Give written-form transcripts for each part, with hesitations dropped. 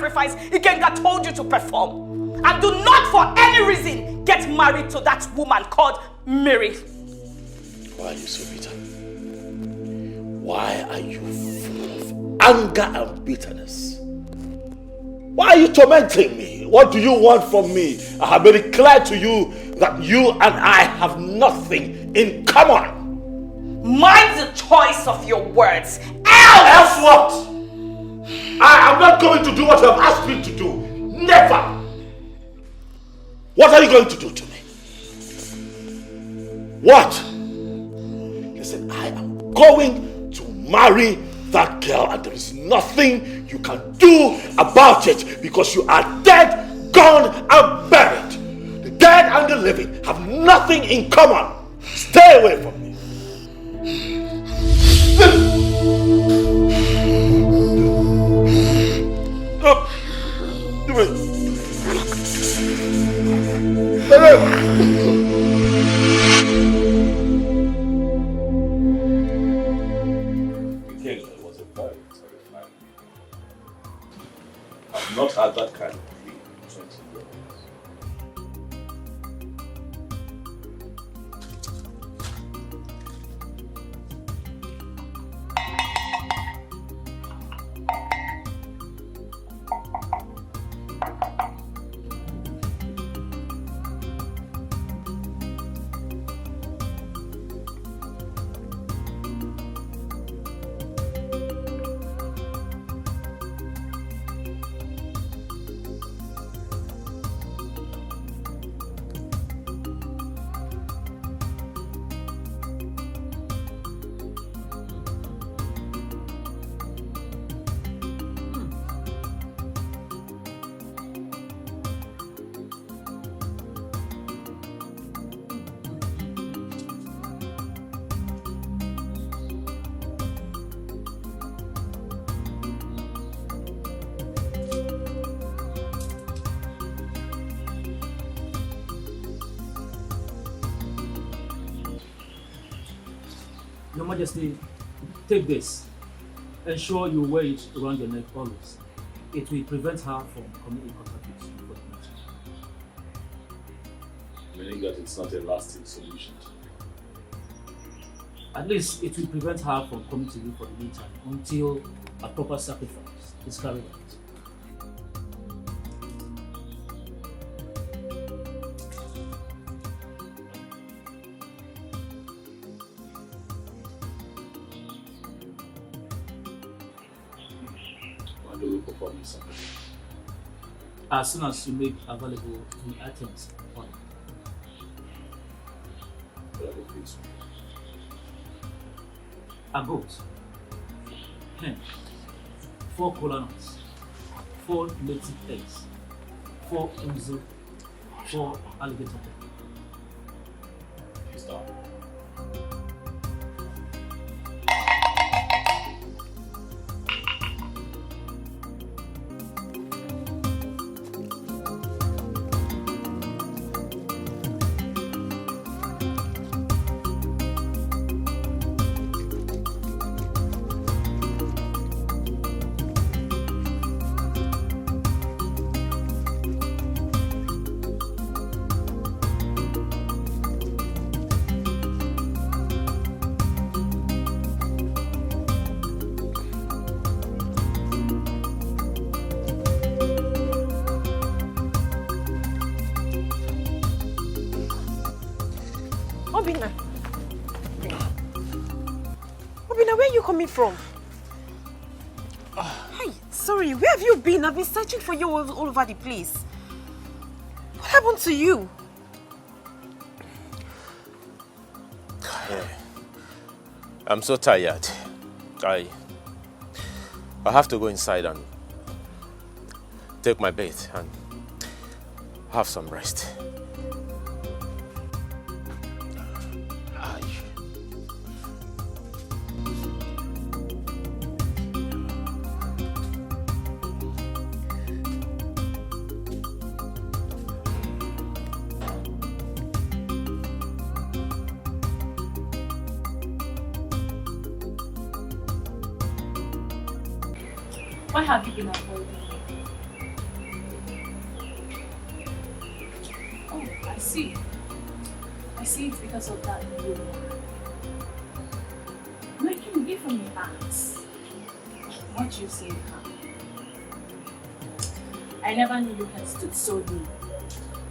sacrifice Ikenga told you to perform. And do not for any reason get married to that woman called Mary. Why are you so bitter? Why are you full of anger and bitterness? Why are you tormenting me? What do you want from me? I have made it clear to you that you and I have nothing in common. Mind the choice of your words. Else what? I am not going to do what you have asked me to do. Never. What are you going to do to me? What? Listen, I am going to marry that girl and there is nothing you can do about it because you are dead, gone and buried. The dead and the living have nothing in common. Stay away from me. I've not had that kind of dream in 20 years. Your Majesty, take this. Ensure you wear it around your neck always. It will prevent her from coming in contact with you for the Meaning that it's not a lasting solution. At least it will prevent her from coming to you for the meantime until a proper sacrifice is carried out. As soon as you make available the items on a goat, hen, 4 kola nuts, 4 native eggs, 4 umzu, 4 alligator pepper. Stop. Coming from? Hi, sorry, where have you been? I've been searching for you all over the place. What happened to you? I'm so tired. I have to go inside and take my bath and have some rest. Why have you been avoiding me? I see. I see it's because of that you making different acts. What you say, huh? I never knew you can stood so low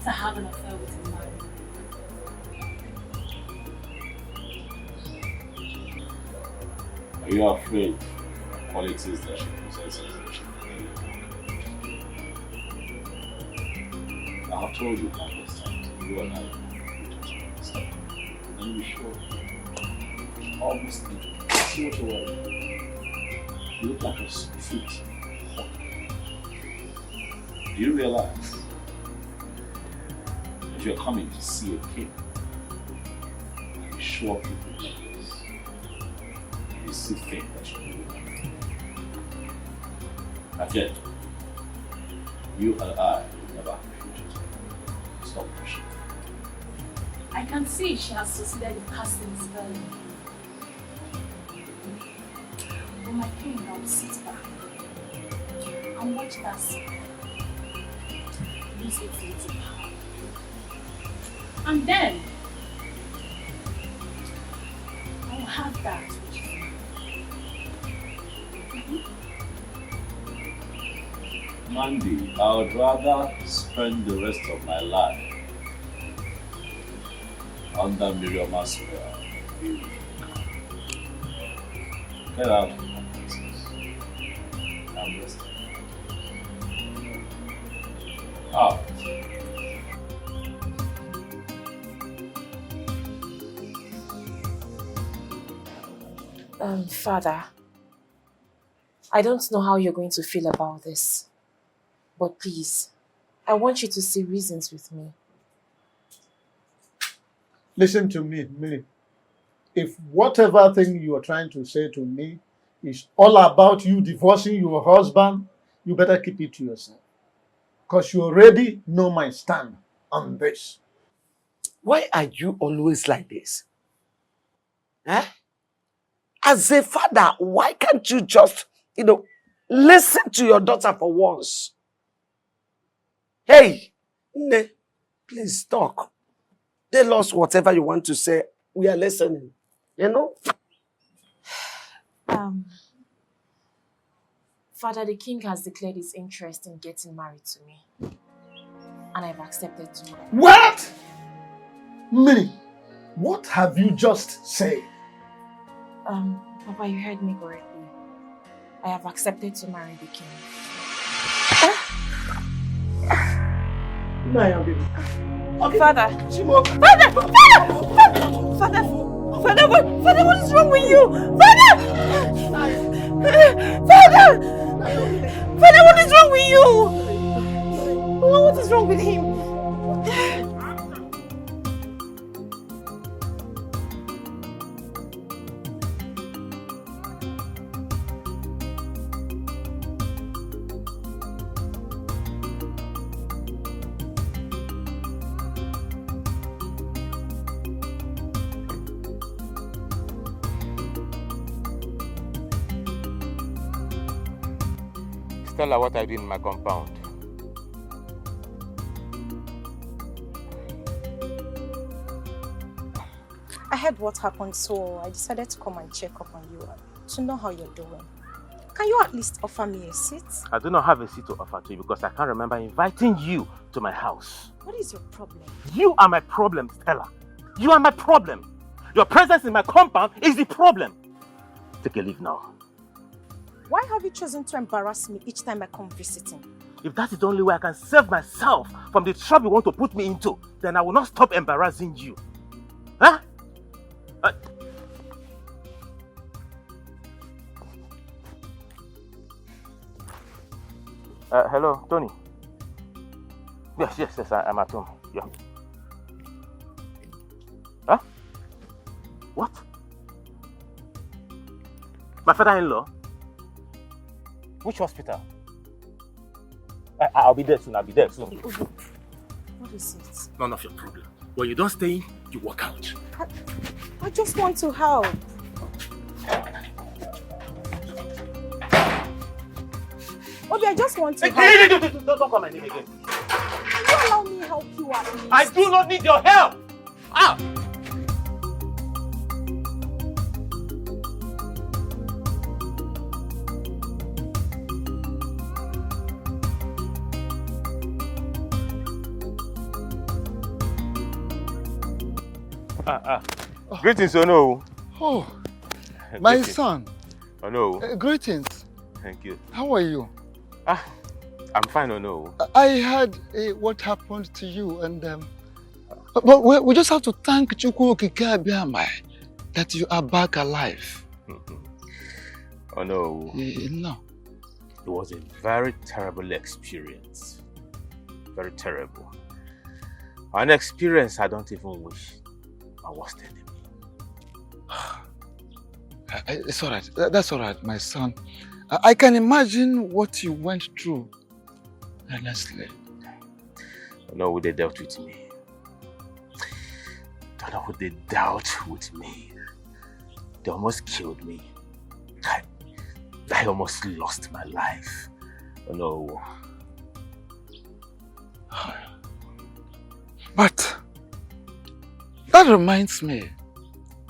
to have an affair with a man. Are you afraid of the qualities that she possesses that she can? I have told you countless times, you and I just understand. And you show almost so much away. You look like a street hawk. Do you realize that you're coming to see a king? I'm sure people like this. You still think that you do that. Again, you and I will never have a future together. Stop pushing. I can see she has succeeded in casting spell. But my king, I will sit back and watch that spell use its little power. And then I will have that which is mine. Mandy, I would rather spend the rest of my life under Miriam's spell. Get out of my business. I'm resting. Out. Father, I don't know how you're going to feel about this, but please, I want you to see reasons with me. Listen to me, Millie. If whatever thing you are trying to say to me is all about you divorcing your husband, you better keep it to yourself. Because you already know my stand on this. Why are you always like this? Eh? As a father, why can't you just, listen to your daughter for once? Hey, Nne, please talk. Tell us whatever you want to say. We are listening. Father, the king has declared his interest in getting married to me. And I've accepted to. What? Millie, what have you just said? Papa, you heard me correctly. I have accepted to marry the king. Okay. Father! Father, what is wrong with you? Father, what is wrong with you? What is wrong with him? Stella, what I did in my compound. I heard what happened, so I decided to come and check up on you to know how you're doing. Can you at least offer me a seat? I do not have a seat to offer to you because I can't remember inviting you to my house. What is your problem? You are my problem, Stella. You are my problem. Your presence in my compound is the problem. Take a leave now. Why have you chosen to embarrass me each time I come visiting? If that is the only way I can save myself from the trouble you want to put me into, then I will not stop embarrassing you. Huh? Hello, Tony. Yes, I'm at home. Yeah. Huh? What? My father-in-law? Which hospital? I'll be there soon. What is it? None of your problem. When you don't stay in, you walk out. I just want to help. Obi, I just want to help. Hey, don't call my name again. Can you allow me help you at least? I do not need your help. Ah! Greetings, Ono. Oh, my son. Ono. Greetings. Thank you. How are you? I'm fine, Ono. I heard what happened to you, and but we just have to thank Chukwu Okike Abiamai that you are back alive. Oh no. No. It was a very terrible experience. Very terrible. An experience I don't even wish I was telling me. It's all right. That's all right, my son. I can imagine what you went through. Honestly. I know what they dealt with me. I don't know what they dealt with me. They almost killed me. I almost lost my life. Oh no. But that reminds me,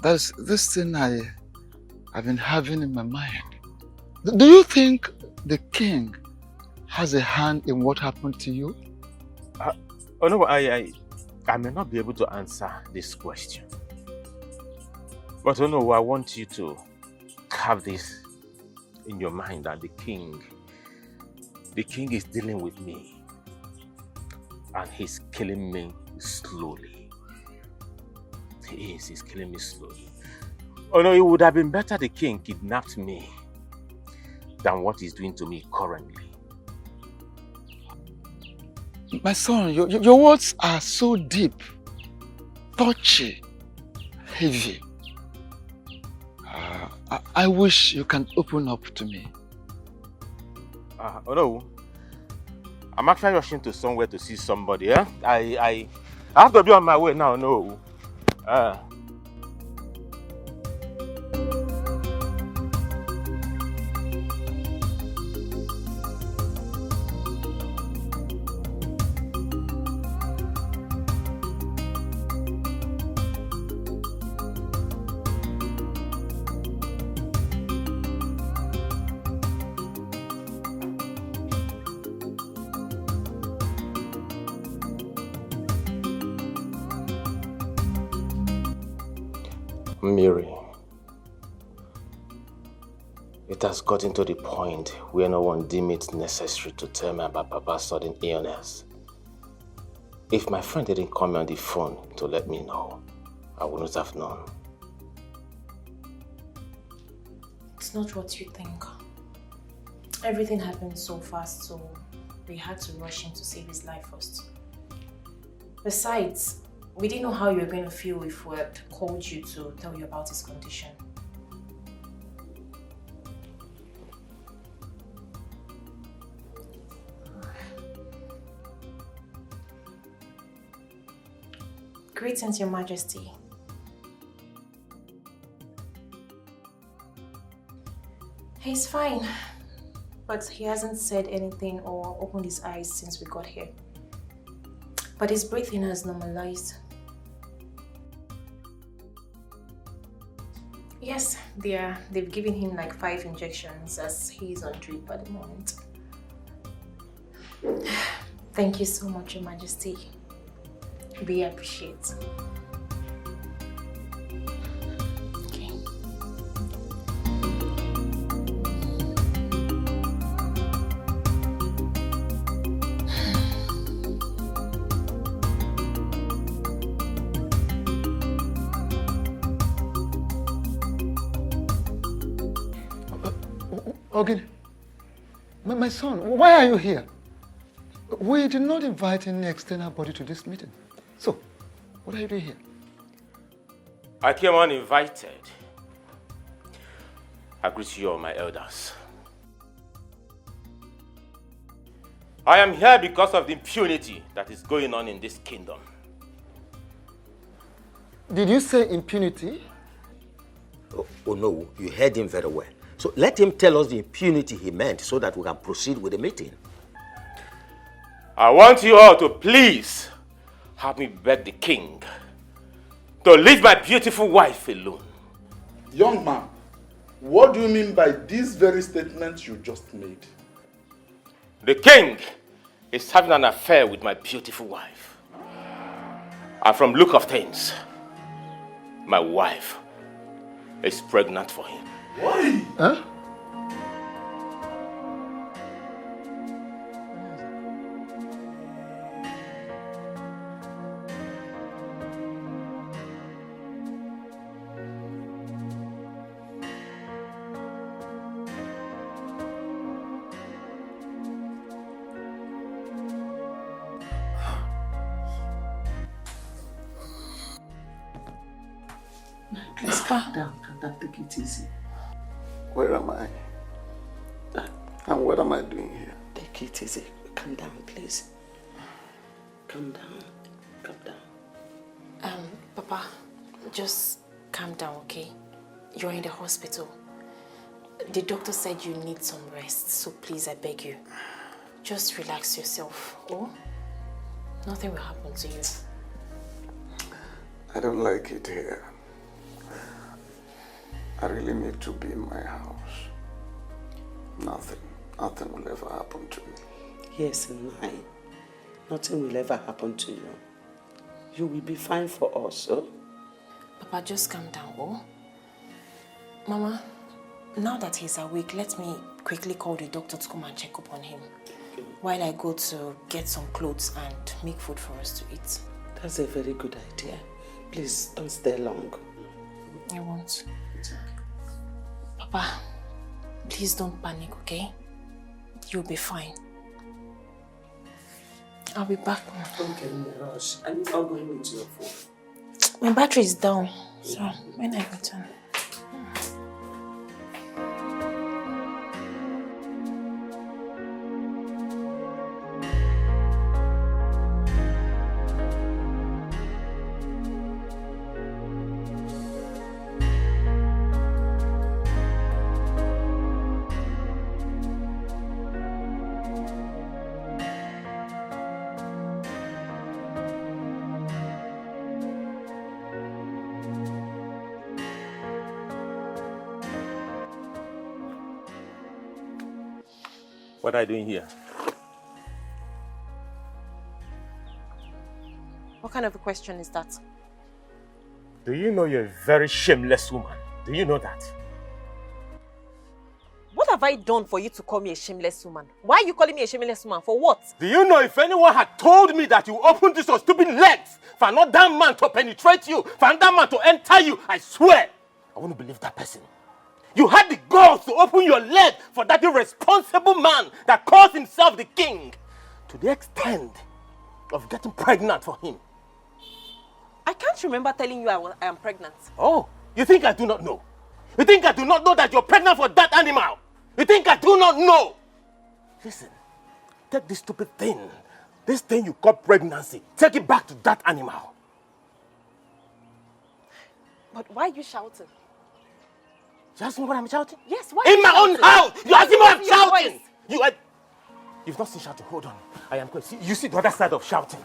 there's this thing I've been having in my mind. Do you think the king has a hand in what happened to you? Oh no, I may not be able to answer this question. But oh no, I want you to have this in your mind that the king is dealing with me. And he's killing me slowly. He's killing me slowly. Oh no, it would have been better the king kidnapped me than what he's doing to me currently. My son, your words are so deep, touchy, heavy. I wish you can open up to me. Oh no, I'm actually rushing to somewhere to see somebody. Eh? I have to be on my way now. No. Mary, it has gotten to the point where no one deemed it necessary to tell me about Papa's sudden illness. If my friend didn't call me on the phone to let me know, I wouldn't have known. It's not what you think. Everything happened so fast, so we had to rush in to save his life first. Besides, we didn't know how you were going to feel if we had called you to tell you about his condition. Greetings, Your Majesty. He's fine, but he hasn't said anything or opened his eyes since we got here. But his breathing has normalized. Yes, they've given him like 5 injections as he's on drip at the moment. Thank you so much, Your Majesty. We appreciate. Okay. Okay. My son, why are you here? We did not invite any external body to this meeting. So, what are you doing here? I came uninvited. I greet you all, my elders. I am here because of the impunity that is going on in this kingdom. Did you say impunity? Oh no, you heard him very well. So let him tell us the impunity he meant so that we can proceed with the meeting. I want you all to please help me beg the king to leave my beautiful wife alone. Young man, what do you mean by these very statements you just made? The king is having an affair with my beautiful wife. And from look of things, my wife is pregnant for him. Why? Huh? Please calm down. Take it easy. Where am I? And what am I doing here? Take it easy. Calm down, please. Calm down. Calm down. Papa, just calm down, okay? You're in the hospital. The doctor said you need some rest, so please, I beg you. Just relax yourself, oh? Nothing will happen to you. I don't like it here. I really need to be in my house. Nothing will ever happen to me. Yes, mine. Nothing will ever happen to you. You will be fine for us, oh? Papa, just calm down, oh? Mama, now that he's awake, let me quickly call the doctor to come and check up on him. Okay. While I go to get some clothes and make food for us to eat. That's a very good idea. Please, don't stay long. I won't. Papa, please don't panic, okay? You'll be fine. I'll be back now. Don't get in a rush. I'm not going with your phone. My battery is down, so when I return. What are you doing here? What kind of a question is that? Do you know you're a very shameless woman? Do you know that? What have I done for you to call me a shameless woman? Why are you calling me a shameless woman? For what? Do you know if anyone had told me that you opened this your stupid legs for another man to penetrate you, for another man to enter you, I swear, I wouldn't believe that person. You had the balls to open your leg for that irresponsible man that calls himself the king, to the extent of getting pregnant for him. I can't remember telling you I am pregnant. Oh, you think I do not know? You think I do not know that you're pregnant for that animal? You think I do not know? Listen, take this stupid thing, this thing you call pregnancy, take it back to that animal. But why are you shouting? You ask me what I'm shouting? Yes, why? In my own house! You ask me what I'm shouting! You've not seen shouting. Hold on. I am going. You see the other side of shouting.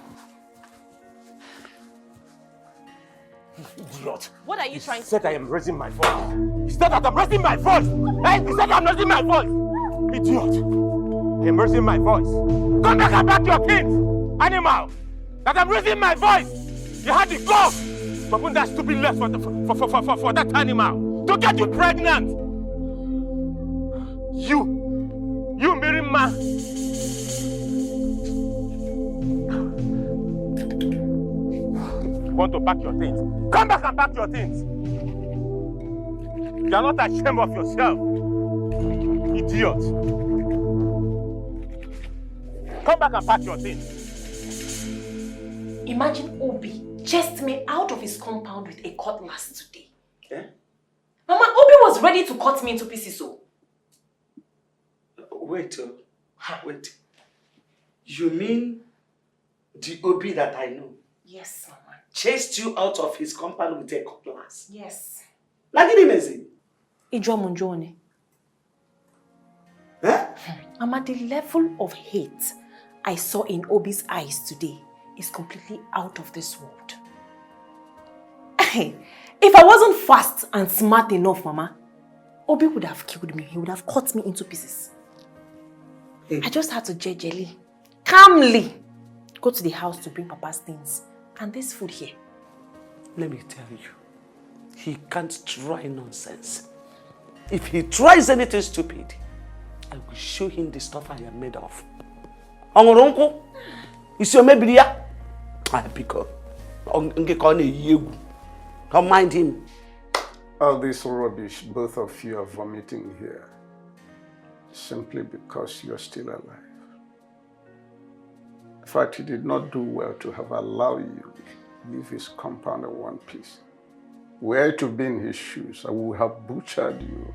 You idiot. What are you trying to say? He said I am raising my voice. He said that I'm raising my voice. Hey, he said I'm raising my voice. Idiot. I am raising my voice. Come back and back your kids. Animal. That I'm raising my voice. You had the gall to open that stupid left for that animal. To get you pregnant! You married man! Want to pack your things? Come back and pack your things! You are not ashamed of yourself, idiot! Come back and pack your things! Imagine Obi chased me out of his compound with a cutlass today. Yeah? Mama, Obi was ready to cut me into pieces, so. Wait. You mean the Obi that I know? Yes, Mama. Chased you out of his compound with a cutlass? Yes. Lagini mezi? Ijomunjone. Mama, the level of hate I saw in Obi's eyes today is completely out of this world. If I wasn't fast and smart enough, Mama, Obi would have killed me. He would have cut me into pieces. Hey. I just had to gingerly, calmly go to the house to bring Papa's things and this food here. Let me tell you, he can't try nonsense. If he tries anything stupid, I will show him the stuff I am made of. Uncle, you see maybe ya? I pick up. Don't mind him. All this rubbish both of you are vomiting here simply because you're still alive. In fact, he did not do well to have allowed you to leave his compound in one piece. Were to be in his shoes, I would have butchered you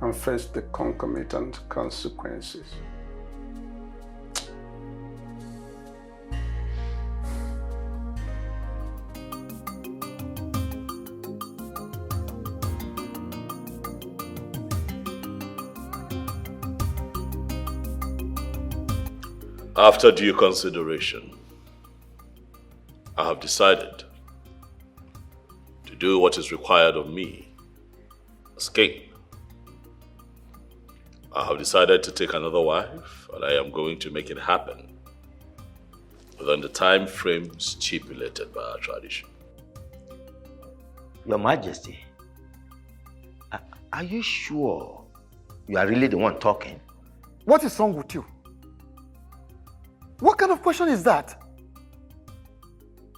and faced the concomitant consequences. After due consideration, I have decided to do what is required of me as king. I have decided to take another wife, and I am going to make it happen within the time frame stipulated by our tradition. Your Majesty, are you sure you are really the one talking? What is wrong with you? What kind of question is that?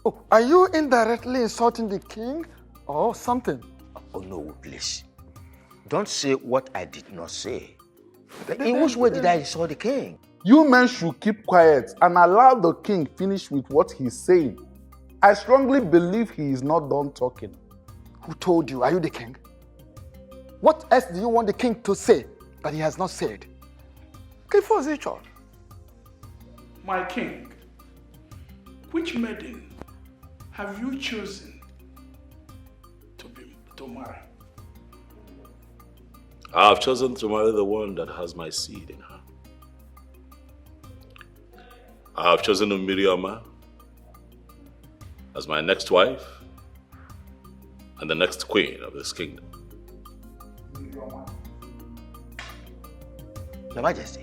Oh, are you indirectly insulting the king or something? Oh no, please. Don't say what I did not say. In which way did I insult the king? You men should keep quiet and allow the king finish with what he's saying. I strongly believe he is not done talking. Who told you? Are you the king? What else do you want the king to say that he has not said? My king, which maiden have you chosen to marry? I have chosen to marry the one that has my seed in her. I have chosen Miriama as my next wife and the next queen of this kingdom. Your Majesty.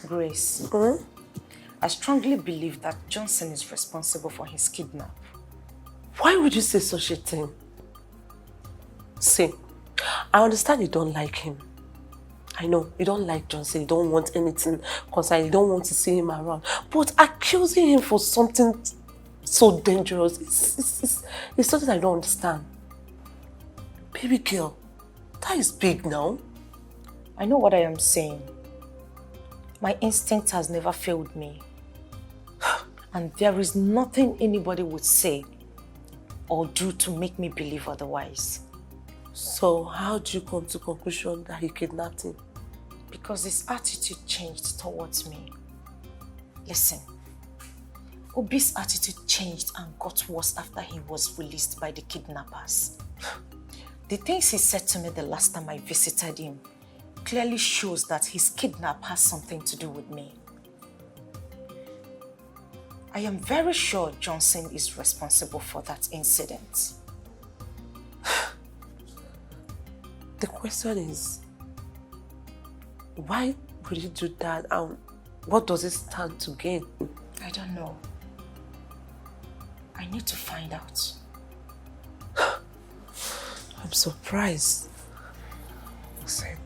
Grace, I strongly believe that Johnson is responsible for his kidnap. Why would you say such a thing? See, I understand you don't like him. I know, you don't like Johnson, you don't want anything concerning, you don't want to see him around. But accusing him for something so dangerous, it's something I don't understand. Baby girl, that is big now. I know what I am saying. My instinct has never failed me. And there is nothing anybody would say or do to make me believe otherwise. So how do you come to the conclusion that he kidnapped him? Because his attitude changed towards me. Listen, Obi's attitude changed and got worse after he was released by the kidnappers. The things he said to me the last time I visited him clearly shows that his kidnap has something to do with me. I am very sure Johnson is responsible for that incident. The question is, why would you do that and what does it stand to gain? I don't know. I need to find out. I'm surprised. Listen.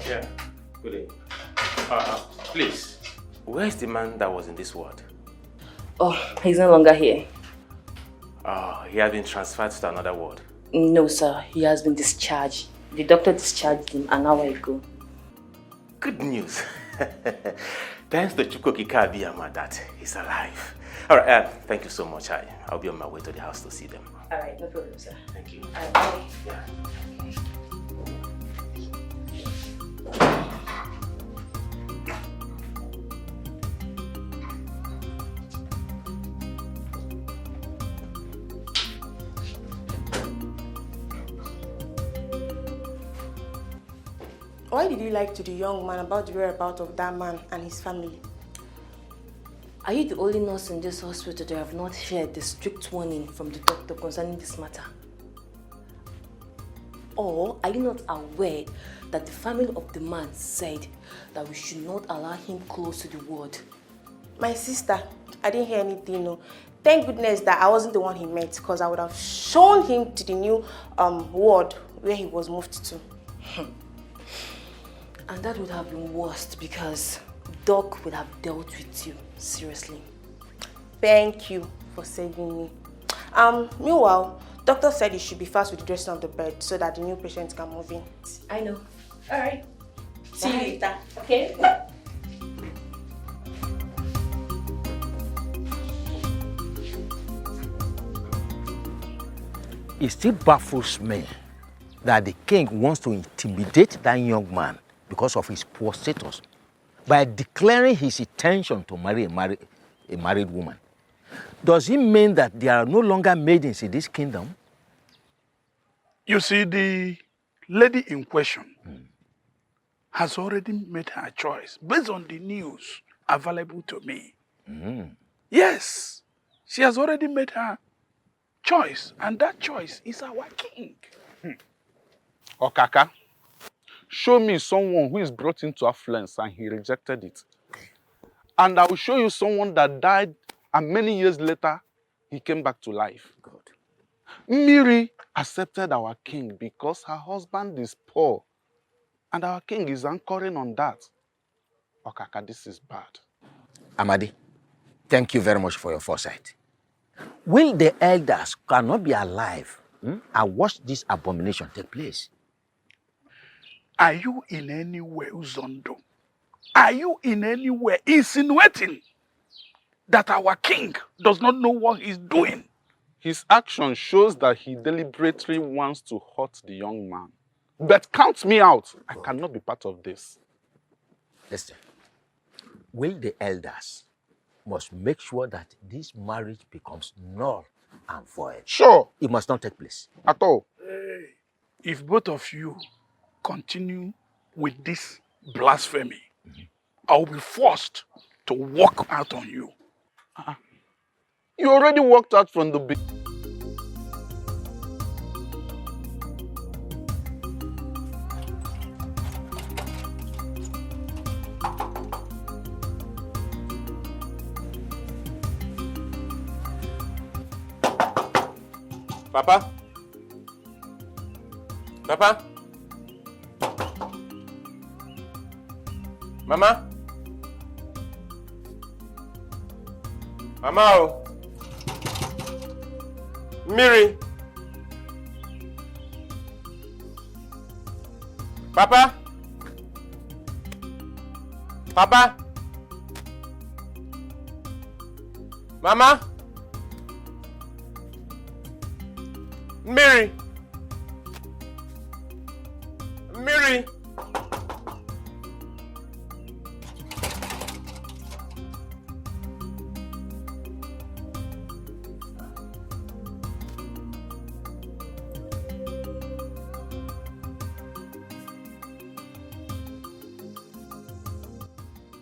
Yeah, good day. Please, where is the man that was in this ward? Oh, he's no longer here. He has been transferred to another ward. No, sir. He has been discharged. The doctor discharged him an hour ago. Good news. Thanks to Chukokika Abiyama that he's alive. All right, thank you so much. I'll be on my way to the house to see them. All right, no problem, sir. Thank you. All right, bye. Yeah. Why did you lie to the young man about the whereabouts of that man and his family? Are you the only nurse in this hospital that have not heard the strict warning from the doctor concerning this matter? Or are you not aware that the family of the man said that we should not allow him close to the ward? My sister, I didn't hear anything, no. Thank goodness that I wasn't the one he met, because I would have shown him to the new ward where he was moved to. And that would have been worst because Doc would have dealt with you seriously. Thank you for saving me. Meanwhile, doctor said you should be fast with the dressing of the bed so that the new patient can move in. I know. All right. See you later. Okay. It still baffles me that the king wants to intimidate that young man because of his poor status by declaring his intention to marry a married woman. Does it mean that there are no longer maidens in this kingdom? You see, the lady in question has already made her choice based on the news available to me. Yes, she has already made her choice, and that choice is our king. Okaka, show me someone who is brought into affluence and he rejected it. And I will show you someone that died and many years later, he came back to life. God. Miri accepted our king because her husband is poor. And our king is anchoring on that. Okaka, this is bad. Amadi, thank you very much for your foresight. Will the elders cannot be alive and watch this abomination take place? Are you in any way, Uzondo? Are you in any way insinuating that our king does not know what he's doing? His action shows that he deliberately wants to hurt the young man. But count me out. I cannot be part of this. Listen, will the elders must make sure that this marriage becomes null and void? Sure. It must not take place. At all. Hey, if both of you continue with this blasphemy, I will be forced to walk out on you. You already walked out from the beginning. Papa? Papa? Mama? Mama? Oh. Miri? Papa? Papa? Mama? Miri? Miri?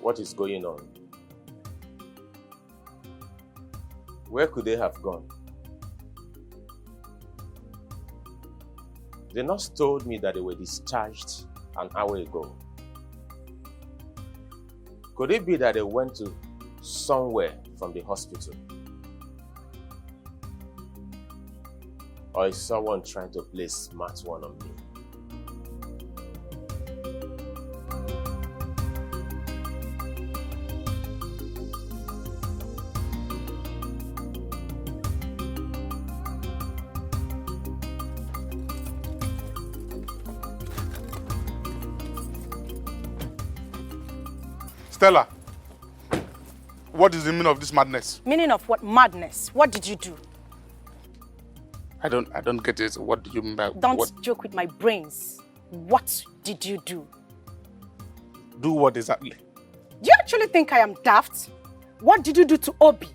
What is going on? Where could they have gone? The nurse told me that they were discharged an hour ago. Could it be that they went to somewhere from the hospital? Or is someone trying to play smart one on me? Stella, what is the meaning of this madness? Meaning of what? Madness. What did you do? I don't get it. What do you mean by Don't what? joke with my brains. What did you do? Do what exactly? Do you actually think I am daft? What did you do to Obi?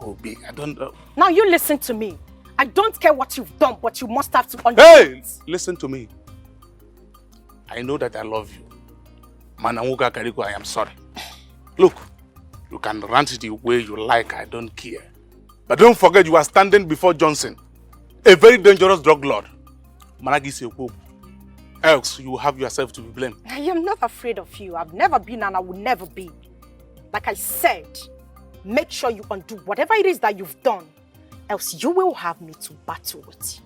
Obi, I don't know. Now you listen to me. I don't care what you've done, but you must have to understand. Hey, listen to me. I know that I love you. Manamuga Kariko, I am sorry. Look, you can rant the way you like, I don't care. But don't forget you are standing before Johnson, a very dangerous drug lord. Managi Seku. Else you will have yourself to be blamed. I am not afraid of you. I've never been and I will never be. Like I said, make sure you undo whatever it is that you've done. Else you will have me to battle with.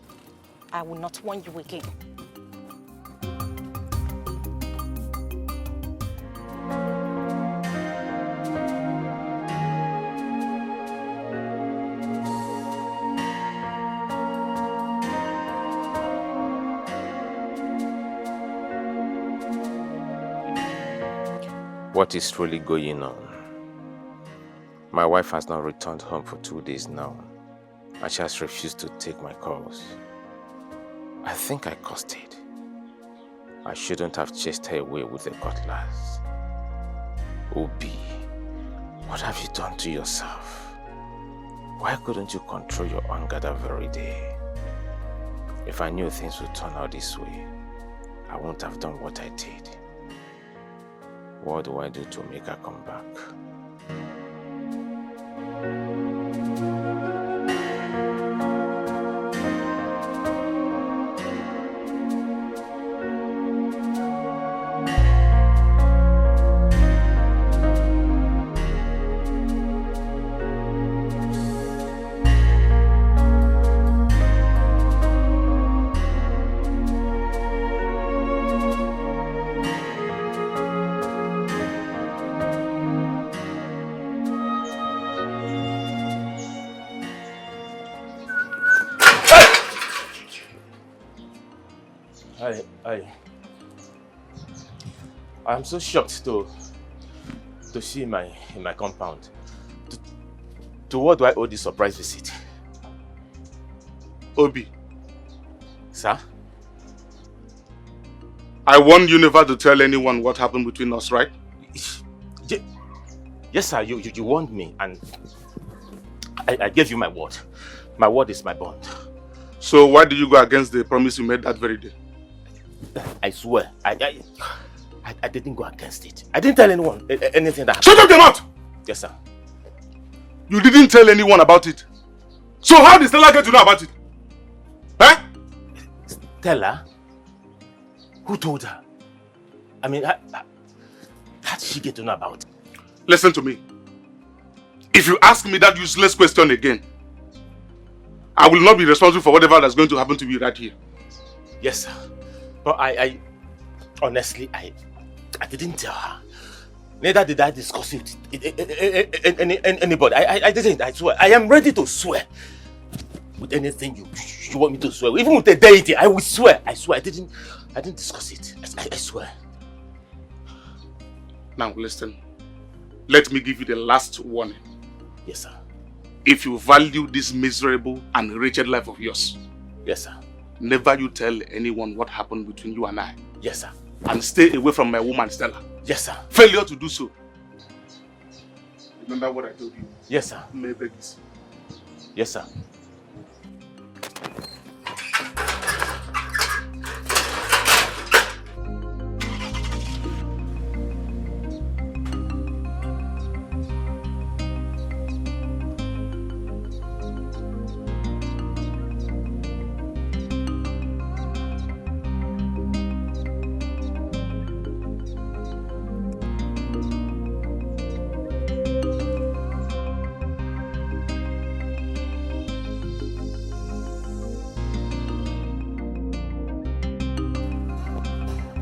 I will not want you again. What is really going on? My wife has not returned home for 2 days now, and she has refused to take my calls. I think I caused it. I shouldn't have chased her away with a cutlass. Obi, what have you done to yourself? Why couldn't you control your anger that very day? If I knew things would turn out this way, I wouldn't have done what I did. What do I do to make her come back? I'm so shocked to see in my compound. To what do I owe this surprise visit? Obi. Sir? I warned you never to tell anyone what happened between us, right? Yes, sir. You warned me, and I gave you my word. My word is my bond. So why did you go against the promise you made that very day? I swear, I didn't go against it. I didn't tell anyone anything that happened. Shut up your mouth! Yes, sir. You didn't tell anyone about it. So how did Stella get to know about it? Huh? Stella? Who told her? I mean, how did she get to know about it? Listen to me. If you ask me that useless question again, I will not be responsible for whatever that's going to happen to you right here. Yes, sir. But I honestly, I didn't tell her. Neither did I discuss it with anybody. I didn't, I swear. I am ready to swear. With anything you want me to swear. Even with the deity, I will swear. I swear. I didn't discuss it. I swear. Now listen. Let me give you the last warning. Yes, sir. If you value this miserable and wretched life of yours. Yes, sir. Never you tell anyone what happened between you and I. Yes, sir. And stay away from my woman, Stella. Yes, sir. Failure to do so. Remember what I told you? Yes, sir. Yes, sir.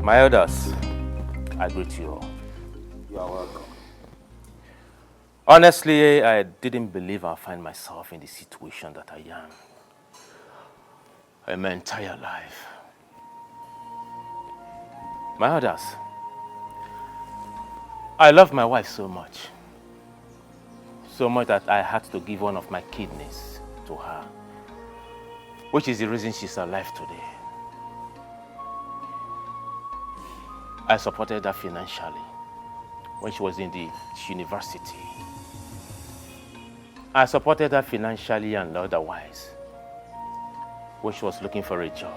My elders, I greet you all. You are welcome. Honestly, I didn't believe I'd find myself in the situation that I am in my entire life. My elders, I love my wife so much. So much that I had to give one of my kidneys to her, which is the reason she's alive today. I supported her financially when she was in the university. I supported her financially and otherwise when she was looking for a job.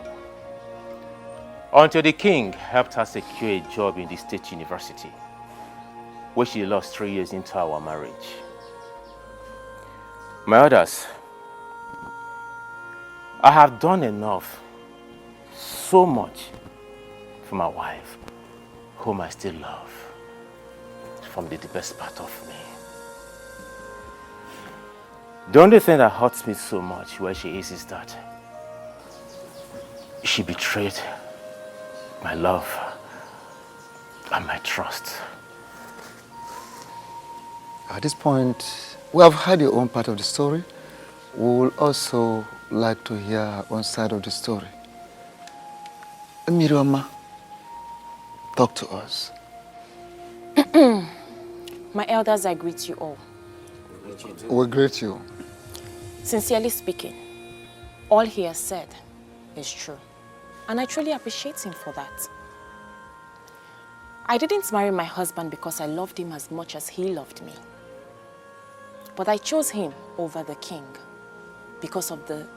Until the king helped her secure a job in the state university, where she lost 3 years into our marriage. My others, I have done enough, so much, for my wife, whom I still love, from the deepest part of me. The only thing that hurts me so much where she is that she betrayed my love and my trust. At this point, we have heard your own part of the story. We will also like to hear our own side of the story. Miriama, talk to us. My elders, I greet you all. We greet you. Sincerely speaking, all he has said is true. And I truly appreciate him for that. I didn't marry my husband because I loved him as much as he loved me. But I chose him over the king because of the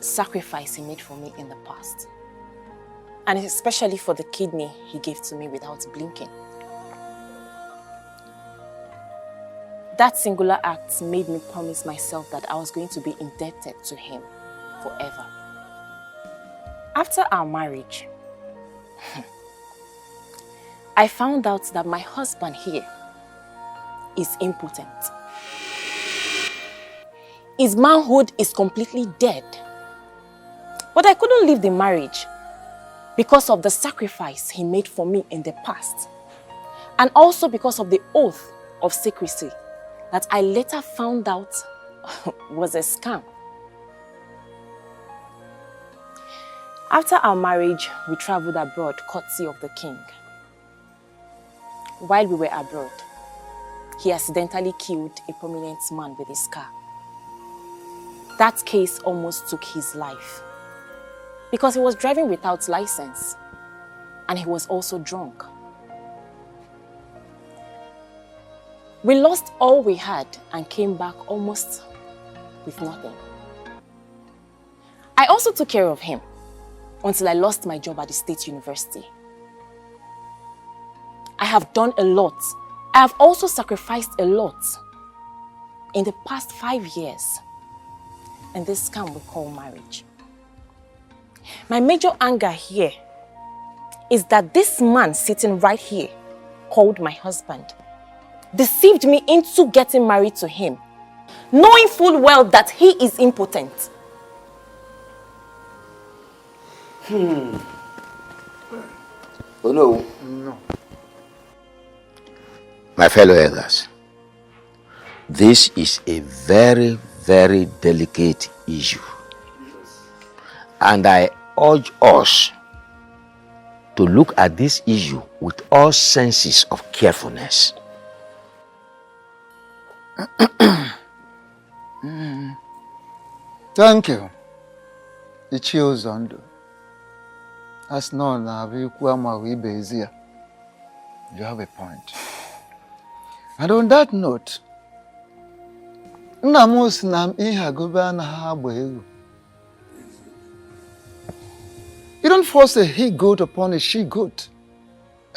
sacrifice he made for me in the past. And especially for the kidney he gave to me without blinking. That singular act made me promise myself that I was going to be indebted to him forever. After our marriage, I found out that my husband here is impotent. His manhood is completely dead. But I couldn't leave the marriage because of the sacrifice he made for me in the past. And also because of the oath of secrecy that I later found out was a scam. After our marriage, we traveled abroad courtesy of the king. While we were abroad, he accidentally killed a prominent man with his car. That case almost took his life because he was driving without license and he was also drunk. We lost all we had and came back almost with nothing. I also took care of him until I lost my job at the state university. I have done a lot. I have also sacrificed a lot in the past 5 years in this scam we call marriage. My major anger here is that this man sitting right here, called my husband, deceived me into getting married to him, knowing full well that he is impotent. Oh no. No. My fellow elders, this is a very, very delicate issue. And I urge us to look at this issue with all senses of carefulness. Thank you. Ichie Uzondo. As known, you have a point. And on that note, you don't force a he-goat upon a she-goat.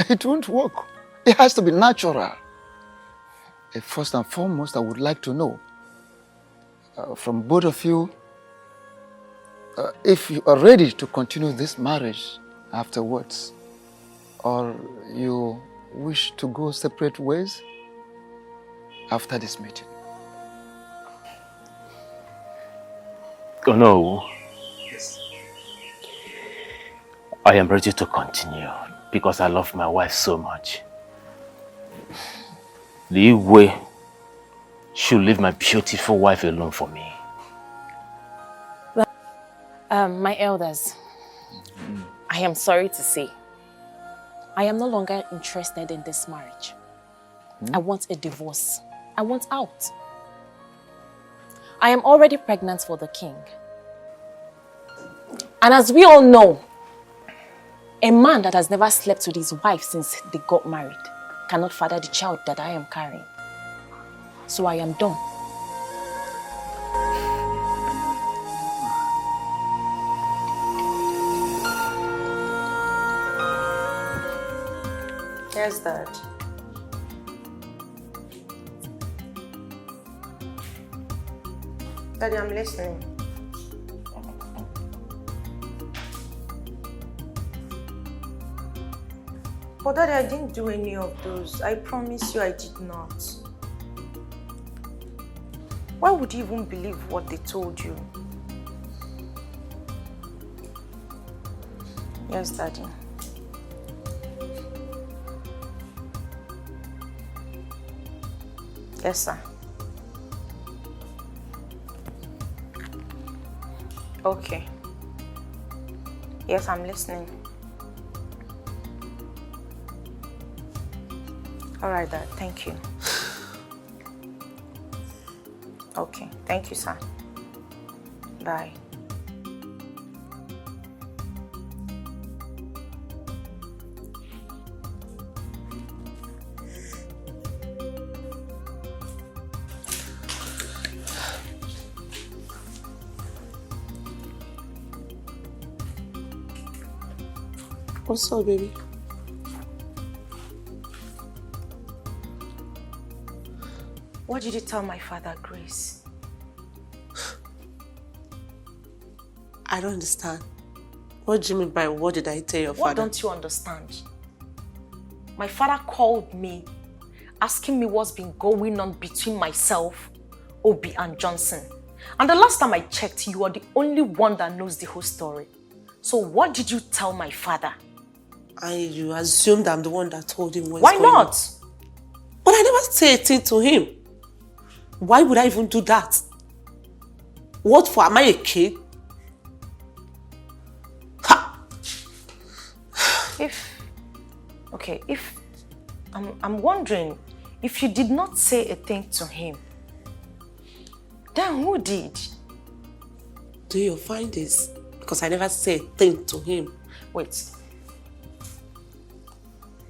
It won't work. It has to be natural. First and foremost, I would like to know from both of you if you are ready to continue this marriage afterwards, or you wish to go separate ways after this meeting. Oh no. Yes. I am ready to continue because I love my wife so much. The Igwe should leave my beautiful wife alone for me. My elders, I am sorry to say, I am no longer interested in this marriage. I want a divorce. I want out. I am already pregnant for the king. And as we all know, a man that has never slept with his wife since they got married cannot father the child that I am carrying. So I am done. Yes, Dad. Daddy, I'm listening. But Daddy, I didn't do any of those. I promise you I did not. Why would you even believe what they told you? Yes, Daddy. Yes, sir. Okay. Yes, I'm listening. All right, Dad. Thank you. Okay. Thank you, sir. Bye. What's up, baby? What did you tell my father, Grace? I don't understand. What do you mean by what did I tell your father? What don't you understand? My father called me, asking me what's been going on between myself, Obi, and Johnson. And the last time I checked, you are the only one that knows the whole story. So what did you tell my father? And you assumed I'm the one that told him what's Why going on. not? But I never said a thing to him. Why would I even do that? What for? Am I a kid? If I'm wondering, if you did not say a thing to him, then who did? Do your findings, because I never said a thing to him. Wait.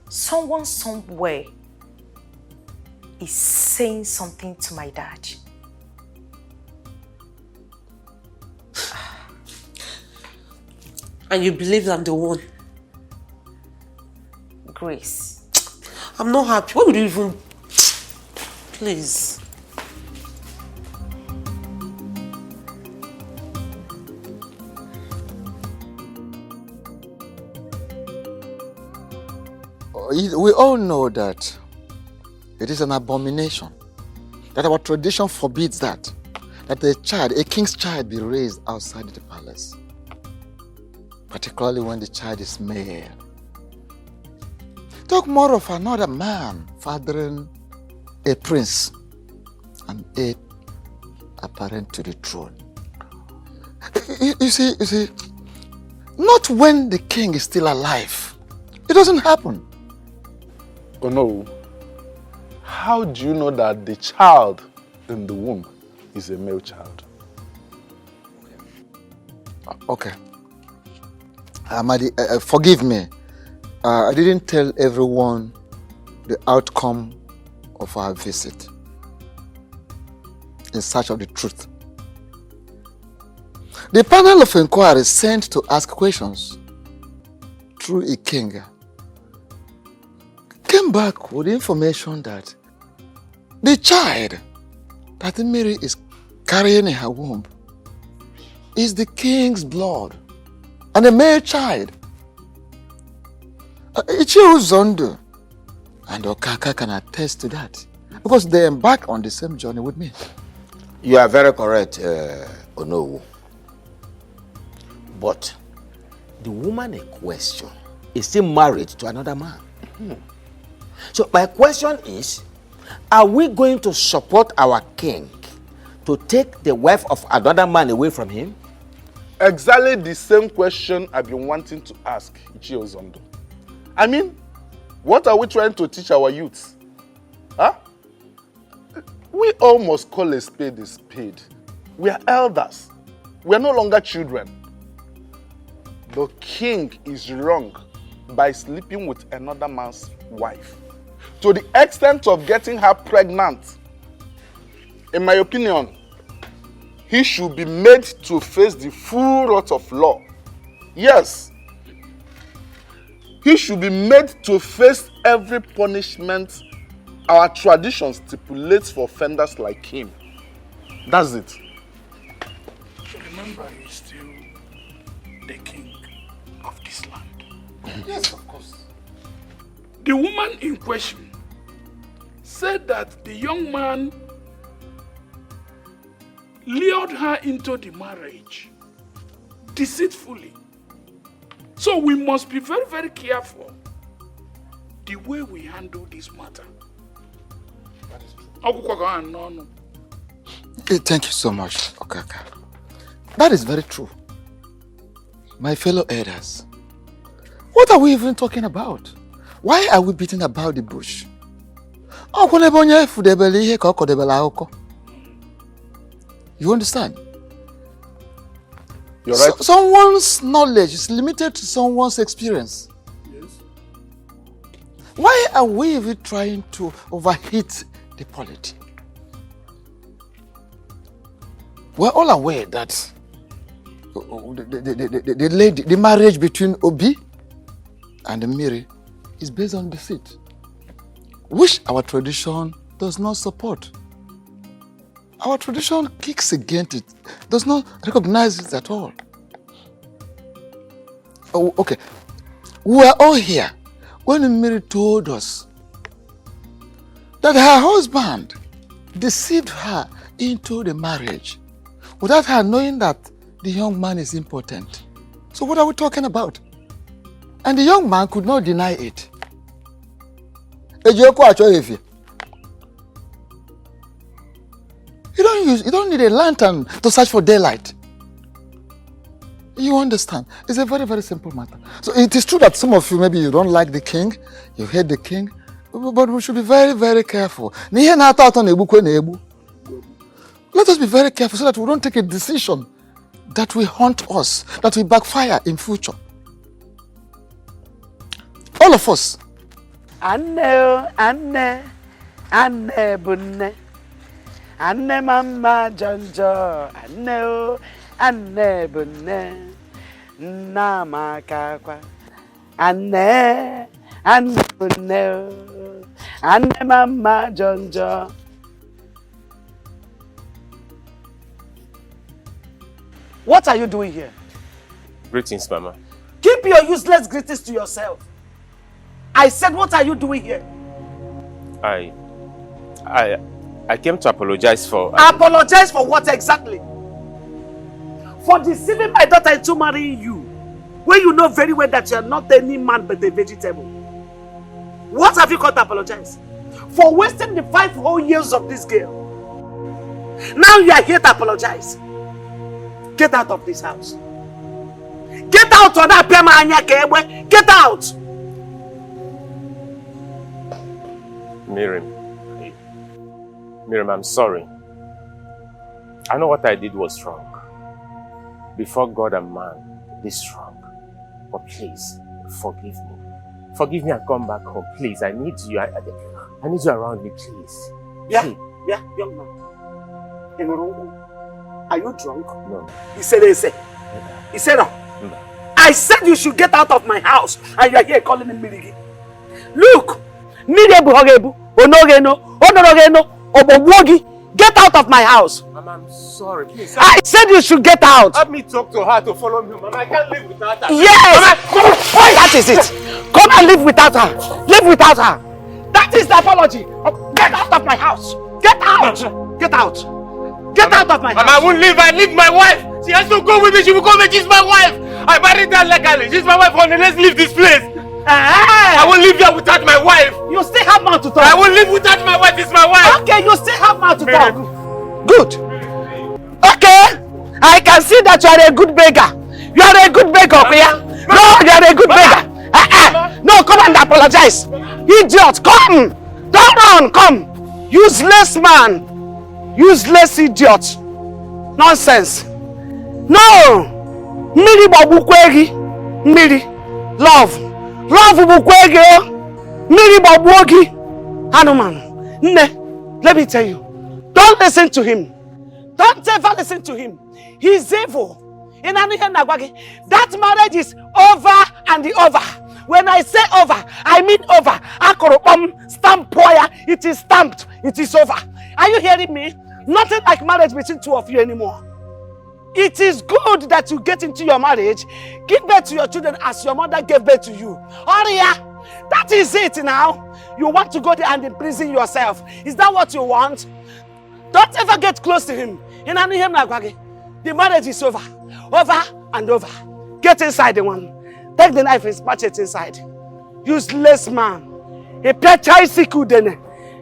Someone somewhere is saying something to my dad. And you believe I'm the one? Grace. I'm not happy. Why would you even... Please. We all know that it is an abomination, that our tradition forbids that a king's child be raised outside the palace, particularly when the child is male. Talk more of another man fathering a prince and heir apparent to the throne. You see, not when the king is still alive. It doesn't happen. Oh no. How do you know that the child in the womb is a male child? Okay. Amadi, forgive me. I didn't tell everyone the outcome of our visit in search of the truth. The panel of inquiry sent to ask questions through a king came back with information that the child that Mary is carrying in her womb is the king's blood and a male child. Ichio Zondo and Okaka can attest to that because they embarked on the same journey with me. You are very correct, Onowu. But the woman in question is still married to another man. So my question is, are we going to support our king to take the wife of another man away from him? Exactly the same question I've been wanting to ask Ichio Zondo. I mean, what are we trying to teach our youths? Huh? We all must call a spade a spade. We are elders. We are no longer children. The king is wrong by sleeping with another man's wife, to the extent of getting her pregnant. In my opinion, he should be made to face the full wrath of law. Yes, he should be made to face every punishment our tradition stipulates for offenders like him. That's it. Remember, he's still the king of this land. Yes, of course. The woman in question said that the young man lured her into the marriage deceitfully. So we must be very, very careful the way we handle this matter. That is true. Okay, thank you so much, Okaka. That is very true. My fellow elders, what are we even talking about? Why are we beating about the bush? You understand? You're right. Someone's knowledge is limited to someone's experience. Yes. Why are we even trying to overheat the polity? We're all aware that the marriage between Obi and Miri is based on deceit, which our tradition does not support. Our tradition kicks against it, does not recognize it at all. Oh, okay. We are all here when Mary told us that her husband deceived her into the marriage without her knowing that the young man is impotent. So what are we talking about? And the young man could not deny it. You don't need a lantern to search for daylight. You understand? It's a very, very simple matter. So it is true that some of you, maybe you don't like the king, you hate the king, but we should be very, very careful. Let us be very careful so that we don't take a decision that will haunt us, that will backfire in future. All of us. Anne bunne. Anne mama jonjo. Anne bunne. Nama kakwa. Anne bunne. Anne mama jonjo. What are you doing here? Greetings, Mama. Keep your useless greetings to yourself. I said, what are you doing here? I came to apologize for... Apologize for what exactly? For deceiving my daughter into marrying you, when you know very well that you are not any man but a vegetable. What have you got to apologize? For wasting the 5 whole years of this girl. Now you are here to apologize. Get out of this house. Get out of that pema anya. Get out. Miriam, I'm sorry. I know what I did was wrong. Before God and man, this wrong. But please, forgive me. Forgive me and come back home. Please, I need you. I need you around me, please. Yeah, young man. Are you drunk? No. He said, He said, no. I said you should get out of my house. And you are here calling me Mirigi. Look! Get out of my house. Mama, I'm sorry. Please. I said you should get out. Help me talk to her to follow me. Mama, I can't live without her. Yes! Mama, that is it. Come and live without her. Live without her. That is the apology. Get out of my house. Get out. Get out. Get out of my house. Mama, I won't leave. I leave my wife. She has to go with me. She will come with me. She's my wife. I married her legally. She's my wife. Let's leave this place. I won't live here without my wife. You still have mouth to talk. I won't live without my wife. It's my wife. Okay, you still have mouth to talk. Good. Okay. I can see that you are a good beggar. You are a good beggar, okay? No, you are a good beggar. No, come and apologize. Idiot, come. Don't run, come. Useless man. Useless idiot. Nonsense. No! Miri babukwegi. Miri. Love. Love bukwegi. Miri babuogi. Hanuman. Ne, let me tell you. Don't listen to him. Don't ever listen to him. He's evil. That marriage is over and over. When I say over, I mean over. Stamp. It is stamped. It is over. Are you hearing me? Nothing like marriage between two of you anymore. It is good that you get into your marriage, give birth to your children as your mother gave birth to you. Oria, that is it now. You want to go there and imprison yourself. Is that what you want? Don't ever get close to him. The marriage is over. Over and over. Get inside the one. Take the knife and smash it inside. Useless man. A pechai siku dene.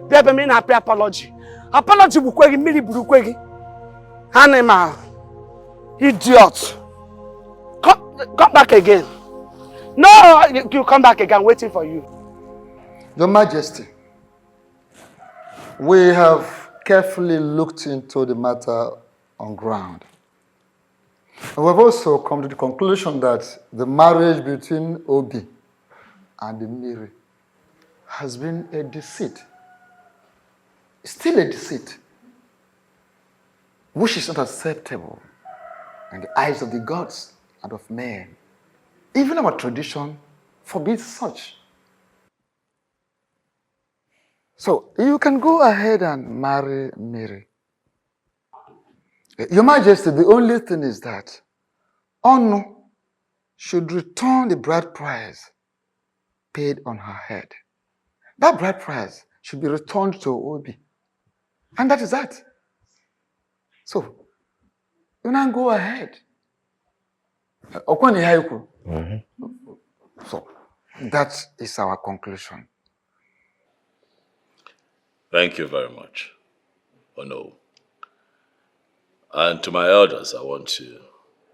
Bebe mean happy apology. Apology bukwegi mili bukwegi. Animal. Idiot. Come back again. No, you come back again. Waiting for you. Your Majesty, we have carefully looked into the matter on ground. And we've also come to the conclusion that the marriage between Obi and Miri has been a deceit. Still a deceit, which is not acceptable in the eyes of the gods and of men. Even our tradition forbids such. So you can go ahead and marry Miri. Your Majesty, the only thing is that Onu should return the bride price paid on her head. That bride price should be returned to Obi. And that is that. So, you now go ahead. So, that is our conclusion. Thank you very much, Ono. And to my elders, I want to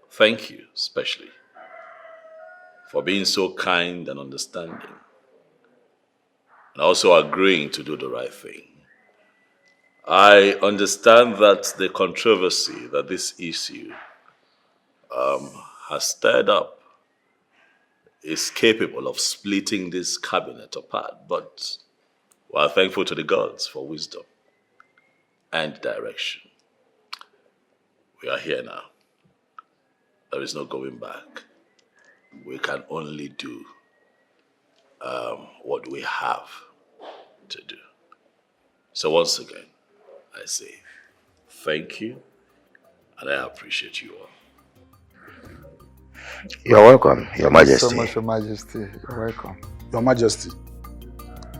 thank you especially for being so kind and understanding, and also agreeing to do the right thing. I understand that the controversy that this issue has stirred up is capable of splitting this cabinet apart, but we are thankful to the gods for wisdom and direction. We are here now. There is no going back. We can only do what we have to do. So once again, I say thank you, and I appreciate you all. You're welcome, Your Majesty. Thank you so much, Your Majesty. You're welcome. Your Majesty,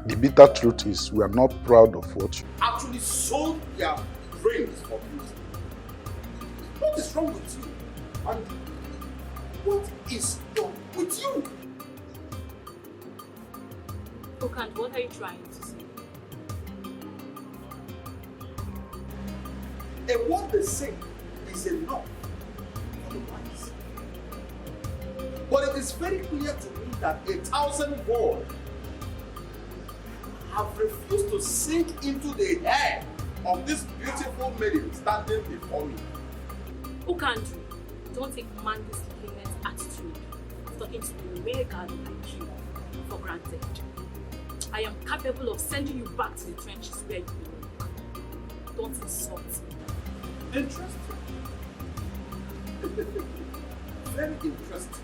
the bitter truth is we are not proud of what you Actually sold their brains for music. What is wrong with you? And what is wrong with you? Okant, what are you trying to say? And what they say is enough for the wise. But it is very clear to me that 1,000 boys have refused to sink into the head of this beautiful maiden standing before me. Okant, don't take man-this sleepiness attitude of talking to a male girl like you for granted. I am capable of sending you back to the trenches where you belong. Don't insult me. Interesting. Very interesting.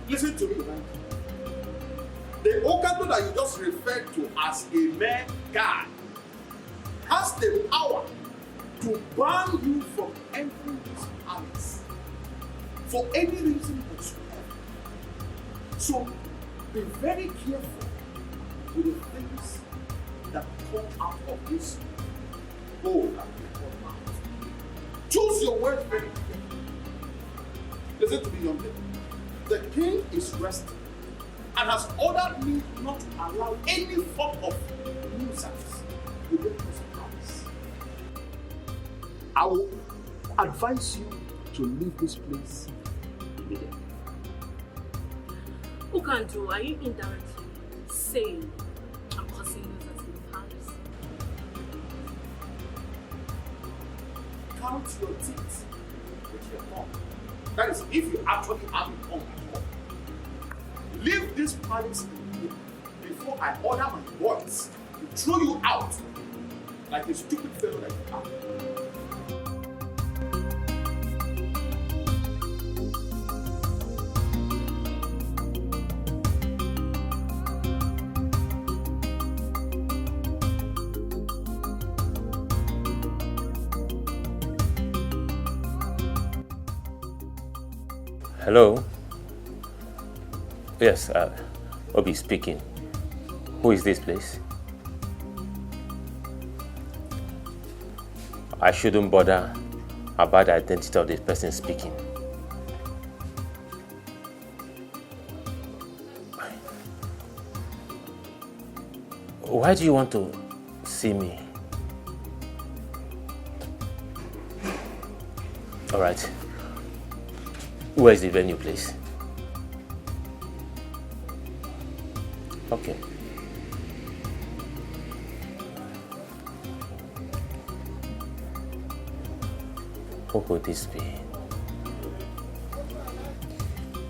Listen to me, right? The Okando that you just referred to as a mere guy has the power to ban you from entering this palace for any reason whatsoever. So be very careful with the things that come out of this bowl and your mouth. Choose your words very carefully. Listen to me, young lady. The king is resting and has ordered me not to allow any form of nuisance within this palace. I will advise you to leave this place immediately. Okando, are you indirectly saying I'm causing nuisance in the palace? count your teeth with your tongue. That is, if you actually have a tongue at all. Leave this palace in here before I order my boys to throw you out like a stupid fellow that you are. Hello? Yes, Obi speaking. Who is this, please? I shouldn't bother about the identity of the person speaking. Why do you want to see me? All right. Where is the venue, please? Okay. What could this be?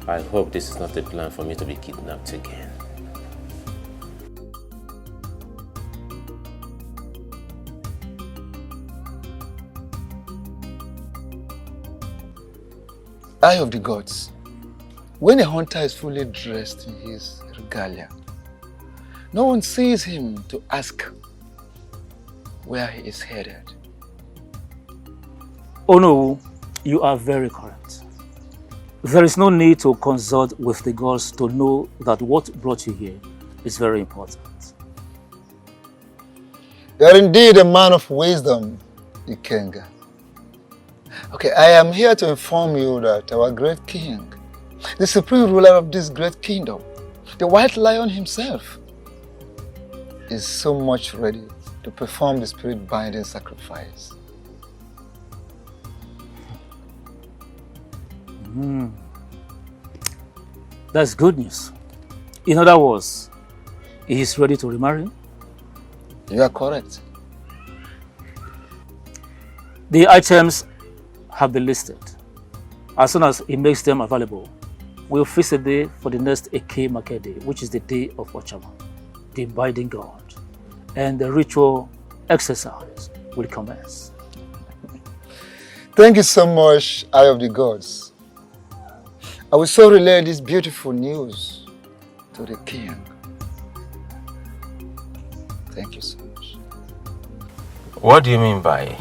I hope this is not a plan for me to be kidnapped again. Eye of the gods. When a hunter is fully dressed in his regalia, no one sees him to ask where he is headed. Oh no, you are very correct. There is no need to consult with the gods to know that what brought you here is very important. You are indeed a man of wisdom, Ikenga. Okay, I am here to inform you that our great king, the supreme ruler of this great kingdom, the white lion himself, is so much ready to perform the spirit binding sacrifice. That's good news. In other words, he is ready to remarry? You are correct. The items have been listed. As soon as he makes them available, we'll fix a day for the next Eke market day, which is the day of Ochama, the binding god, and the ritual exercise will commence. Thank you so much, Eye of the Gods. I will so relay this beautiful news to the king. Thank you so much. What do you mean by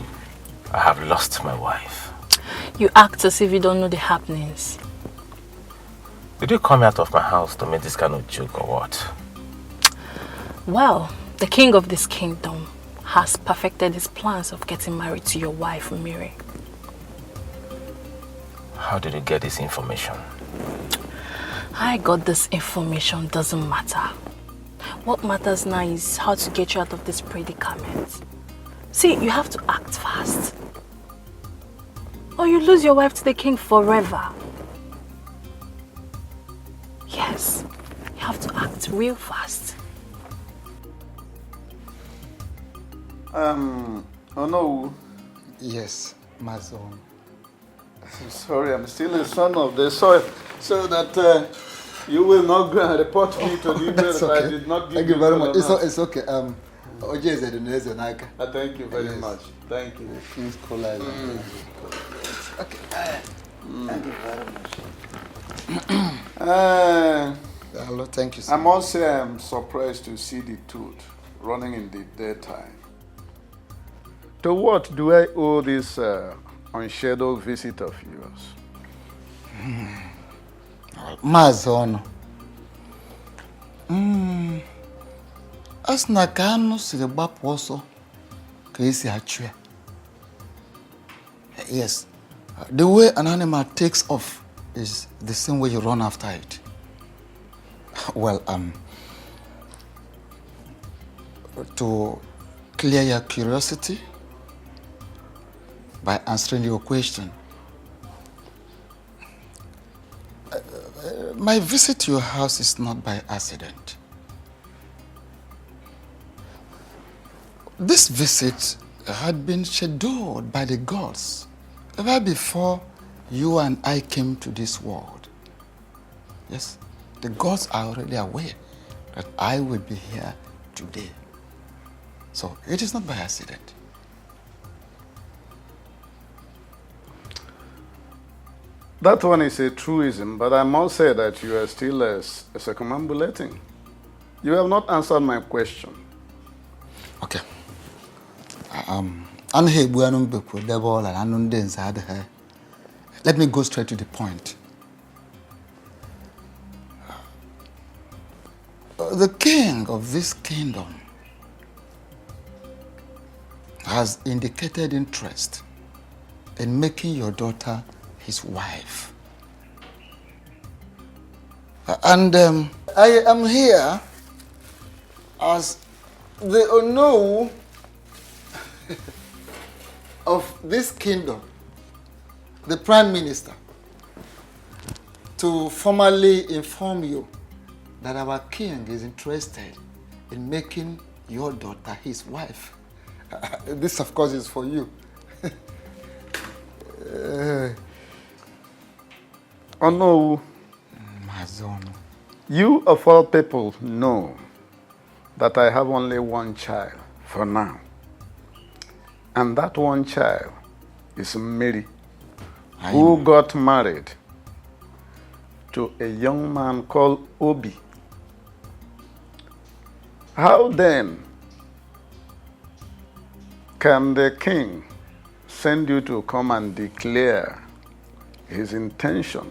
I have lost my wife? You act as if you don't know the happenings. Did you come out of my house to make this kind of joke or what? Well, the king of this kingdom has perfected his plans of getting married to your wife, Miri. How did you get this information? I got this information, doesn't matter. What matters now is how to get you out of this predicament. See, you have to act fast, or you lose your wife to the king forever. Yes, you have to act real fast. Oh no. Yes, my son. I'm sorry, I'm still a son of the soil, so that you will not go and report me to the email That's that okay. I did not give Thank you. you very much. It's It's okay. Thank you very much. Thank you. Okay. Thank you very much. Hello, thank you so I much. must say I'm surprised to see the tooth running in the daytime. To what do I owe this unscheduled visit of yours? Mazono. Asna ka anụ siri gbapụ ọsọ ka esi achụ ya. Yes, the way an animal takes off is the same way you run after it. Well, to clear your curiosity by answering your question, my visit to your house is not by accident. This visit had been scheduled by the gods ever before you and I came to this world. Yes, the gods are already aware that I will be here today. So it is not by accident. That one is a truism, but I must say that you are still circumambulating. You have not answered my question. Okay. Let me go straight to the point. The king of this kingdom has indicated interest in making your daughter his wife. And I am here as the Ono of this kingdom, the Prime Minister, to formally inform you that our king is interested in making your daughter his wife. This, of course, is for you. Oh no. You of all people know that I have only one child for now. And that one child is Mary, who got married to a young man called Obi. How then can the king send you to come and declare his intention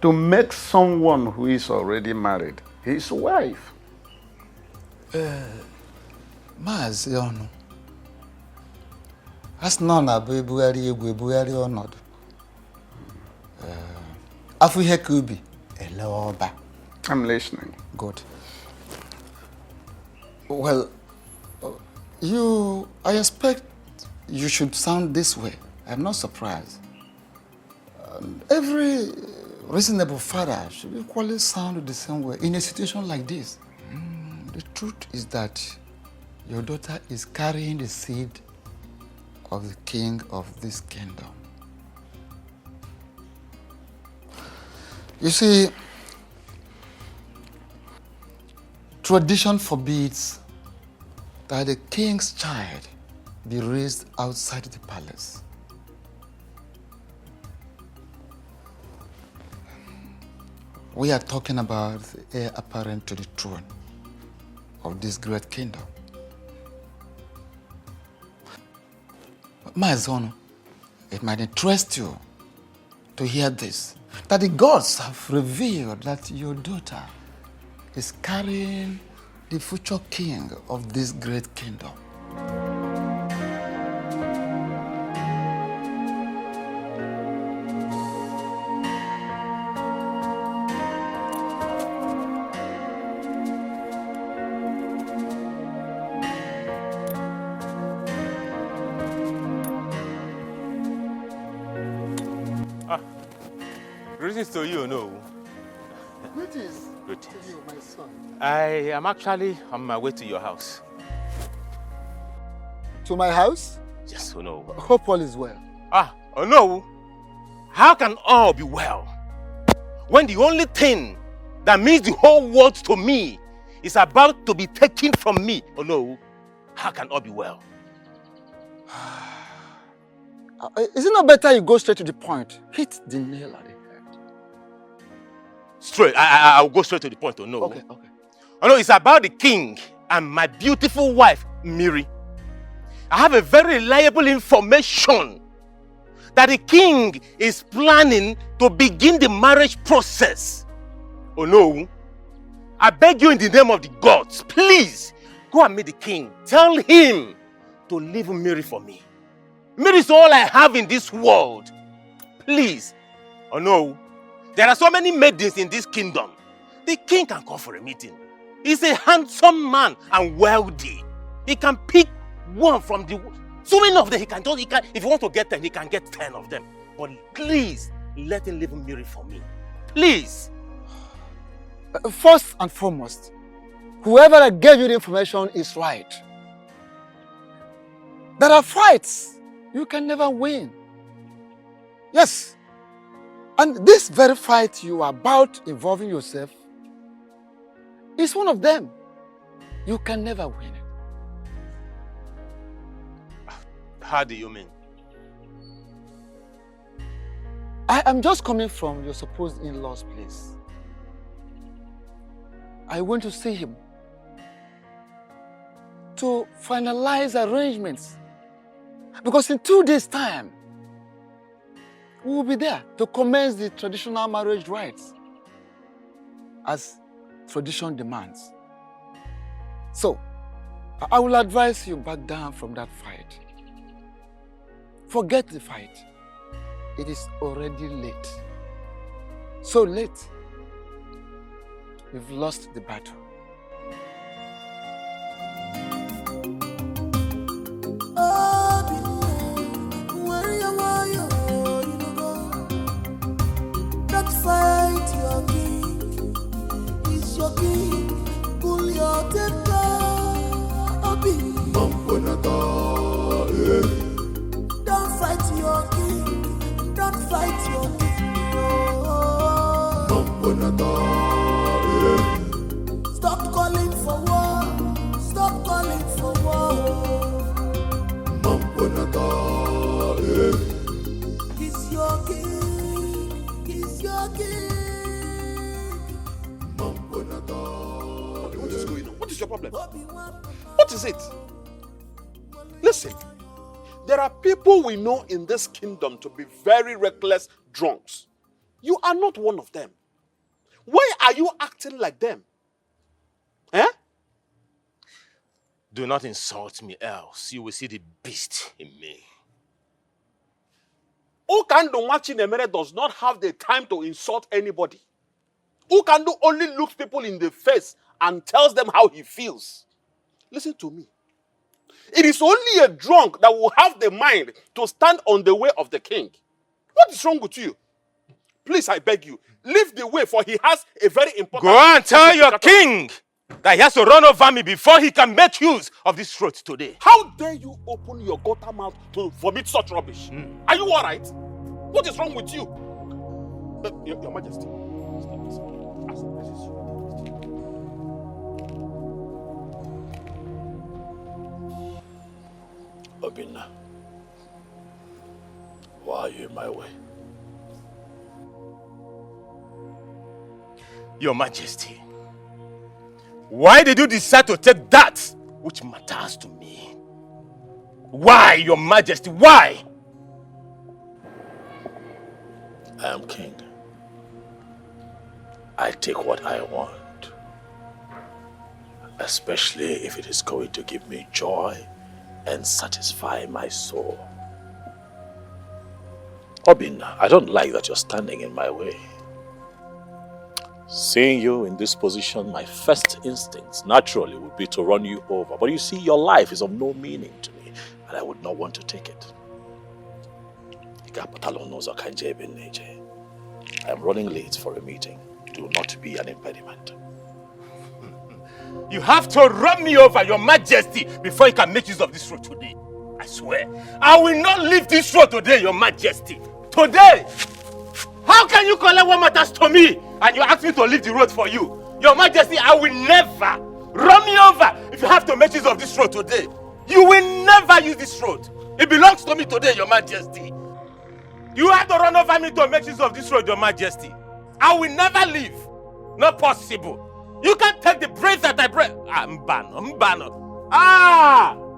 to make someone who is already married his wife? Maazị Ọnụ, as nọ na bụ ebugharị egwu ebugharị ọnọdụ. Afọ ihe ka ubi ele ọba. I'm listening. Good. Well, I expect you should sound this way. I'm not surprised. Every reasonable father should equally sound the same way in a situation like this. The truth is that your daughter is carrying the seed of the king of this kingdom. You see, tradition forbids that the king's child be raised outside the palace. We are talking about the heir apparent to the throne of this great kingdom. Maazị Ọnụ, it might interest you to hear this, that the gods have revealed that your daughter is carrying the future king of this great kingdom. Greetings to you, no? Greetings. Greetings. To you, my son. I am actually on my way to your house. To my house? Yes, oh no. Hope all is well. Oh no. How can all be well when the only thing that means the whole world to me is about to be taken from me? Oh no. How can all be well? Is it not better you go straight to the point? Hit the nail on the head. Straight. I'll go straight to the point. Oh no. Okay. Oh no, it's about the king and my beautiful wife, Miri. I have a very reliable information that the king is planning to begin the marriage process. Oh no. I beg you in the name of the gods, please go and meet the king. Tell him to leave Miri for me. Miri is all I have in this world. Please. Oh no. There are so many maidens in this kingdom. The king can call for a meeting. He's a handsome man and wealthy. He can pick one from the so many of them. If he wants to get 10, he can get 10 of them. But please let him leave Miri for me. Please. First and foremost, whoever gave you the information is right. There are fights you can never win. Yes. And this very fight you are about involving yourself is one of them. You can never win it. How do you mean? I am just coming from your supposed in-law's place. I went to see him to finalize arrangements. Because in 2 days' time, we will be there to commence the traditional marriage rites as tradition demands. So, I will advise you back down from that fight. Forget the fight. It is already late. So late, you've lost the battle. Don't fight your king. He's your king. Pull your temper. Don't fight your king. Don't fight your king. Stop calling for war. Stop calling for war. He's your king. He's your king. What is going on? What is your problem? What is it? Listen, there are people we know in this kingdom to be very reckless drunks. You are not one of them. Why are you acting like them? Eh? Do not insult me, else you will see the beast in me. Ukando Wachinemere does not have the time to insult anybody. Ukando only looks people in the face and tells them how he feels. Listen to me. It is only a drunk that will have the mind to stand on the way of the king. What is wrong with you? Please, I beg you, leave the way, for he has a very important... Go and tell your king that he has to run over me before he can make use of this throat today. How dare you open your gutter mouth to vomit such rubbish? Are you all right? What is wrong with you? Your Majesty. Obinna, why are you in my way? Your Majesty, why did you decide to take that which matters to me? Why, Your Majesty, why? I am king. I take what I want, especially if it is going to give me joy and satisfy my soul. Obinna, I don't like that you're standing in my way. Seeing you in this position, my first instincts naturally would be to run you over. But you see, your life is of no meaning to me, and I would not want to take it. I am running late for a meeting. Do not be an impediment. You have to run me over, Your Majesty, before you can make use of this road today. I swear, I will not leave this road today, Your Majesty. Today! How can you collect what matters to me and you ask me to leave the road for you? Your Majesty, I will never run me over if you have to make use of this road today. You will never use this road. It belongs to me today, Your Majesty. You have to run over me to make use of this road, Your Majesty. I will never leave. Not possible. You can't take the breath that I breathe. Mbano.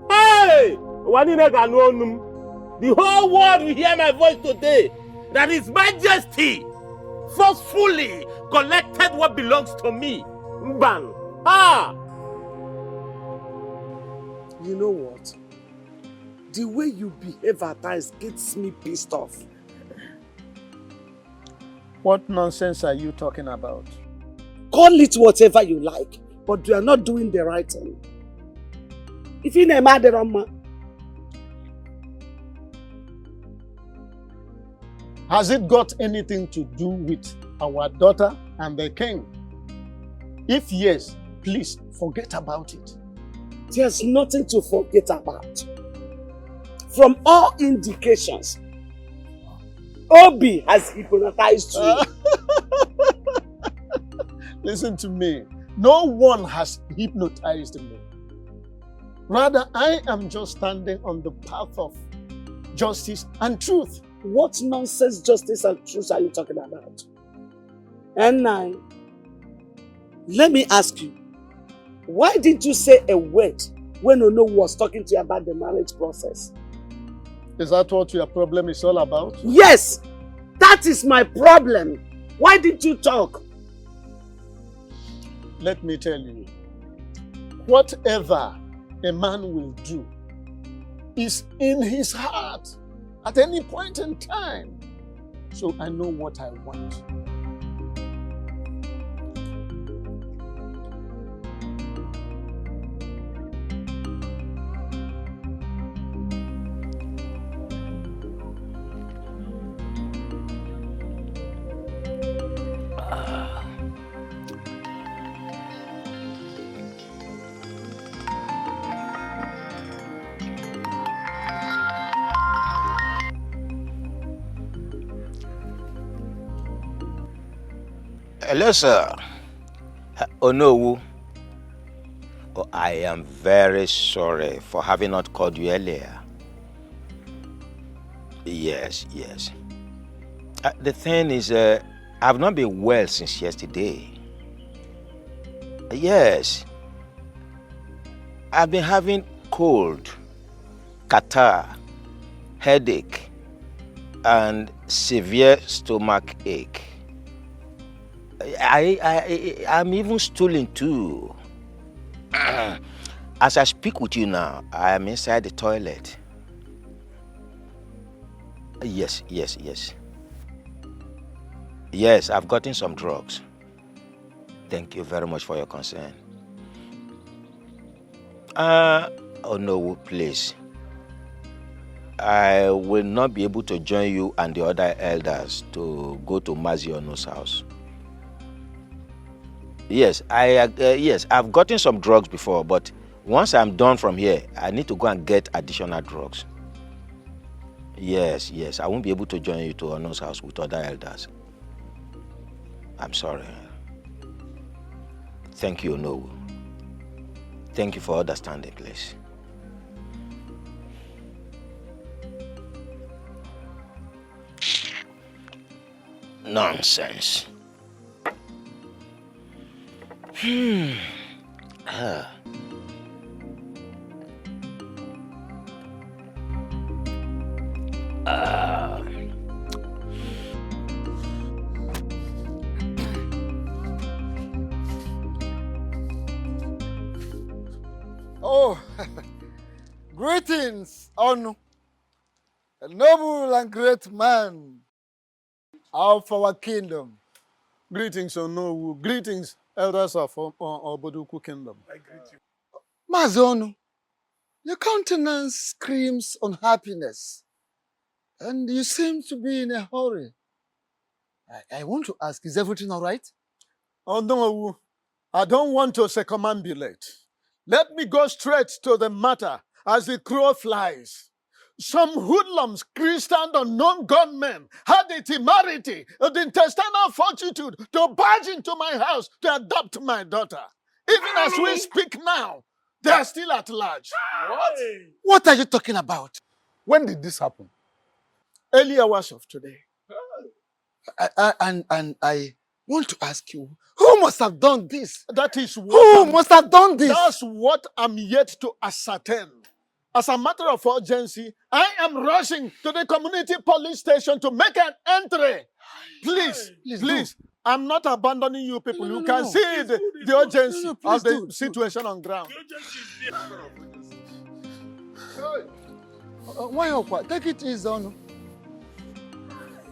Hey! The whole world will hear my voice today. That His Majesty forcefully collected what belongs to me. Mbano. You know what? The way you behave at times gets me pissed off. What nonsense are you talking about? Call it whatever you like, but you are not doing the right thing. If you name Aderama, has it got anything to do with our daughter and the king? If yes, please forget about it. There's nothing to forget about. from all indications, Obi has hypnotized you. Listen to me. No one has hypnotized me. Rather, I am just standing on the path of justice and truth. What nonsense justice and truth are you talking about? And now, let me ask you, why did you say a word when Ono was talking to you about the marriage process? Is that what your problem is all about? Yes, that is my problem. Why did you talk? Let me tell you, whatever a man will do is in his heart at any point in time. So I know what I want. Hello, sir. Onowu. Oh, I am very sorry for having not called you earlier. Yes. The thing is, I've not been well since yesterday. Yes. I've been having cold, catarrh, headache, and severe stomach ache. I'm even stooling too. As I speak with you now, I am inside the toilet. Yes. Yes, I've gotten some drugs. Thank you very much for your concern. Oh no, please. I will not be able to join you and the other elders to go to Mazi Ono's house. Yes, I've gotten some drugs before, but once I'm done from here, I need to go and get additional drugs. Yes, I won't be able to join you to Ono's house with other elders. I'm sorry. Thank you, Ono. Thank you for understanding, please. Nonsense. Oh, greetings, Onu, a noble and great man of our kingdom. Greetings, Onowu. Greetings, elders of Oboduku Kingdom. I greet you. Mazonu, your countenance screams unhappiness, and you seem to be in a hurry. I want to ask, is everything all right? Onowu, I don't want to circumambulate. Let me go straight to the matter as the crow flies. Some hoodlums, Christian unknown gunmen, had the temerity, the intestinal fortitude to barge into my house to adopt my daughter. Even as we speak now, they are still at large. What are you talking about? When did this happen? Early hours of today. And I want to ask you, who must have done this? That is what Who must have done this? That's what I'm yet to ascertain. As a matter of urgency, I am rushing to the community police station to make an entry. Please. I'm not abandoning you people. You can see the urgency of the situation on ground. Why, take it easy, Onu.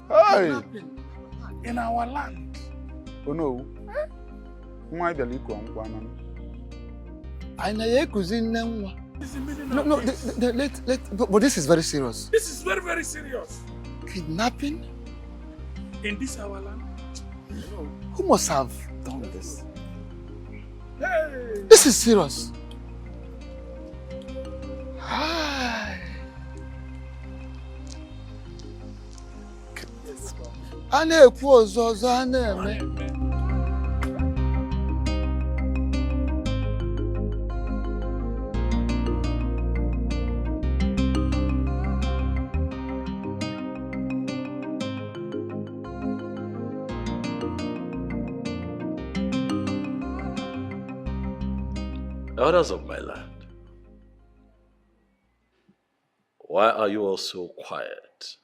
Hey! In our land. Oh no. Why the liquor on one? I No, but this is very serious. This is very, very serious. Kidnapping? In this our land? No. Who must have done this? Hey! This is serious. Hi. A na-ekwu ọzọ ọzọ a na-eme. Elders of my land, why are you all so quiet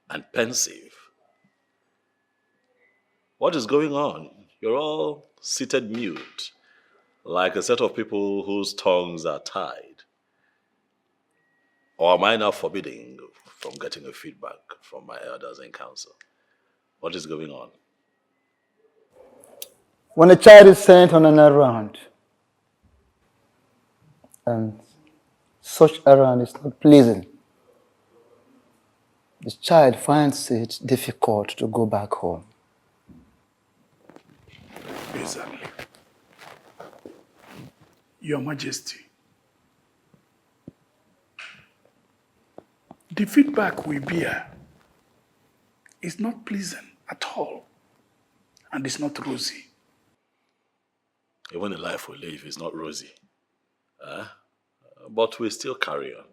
and pensive? What is going on? You're all seated mute, like a set of people whose tongues are tied. Or am I now forbidding from getting a feedback from my elders in council? What is going on? When a child is sent on an errand, and such errand is not pleasing, the child finds it difficult to go back home. Exactly. Your Majesty, the feedback we bear is not pleasant at all, and it's not rosy. Even the life we live is not rosy. But we still carry on.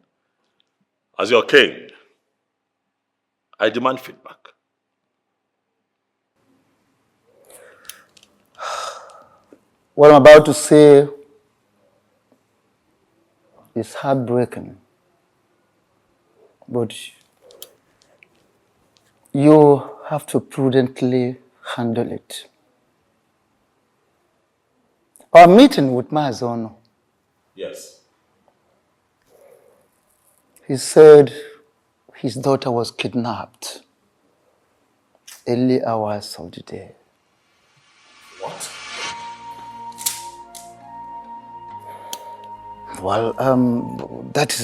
As your king, I demand feedback. What I'm about to say is heartbreaking, but you have to prudently handle it. Our meeting with Mazono, Yes. he said his daughter was kidnapped early hours of the day. What? Well, that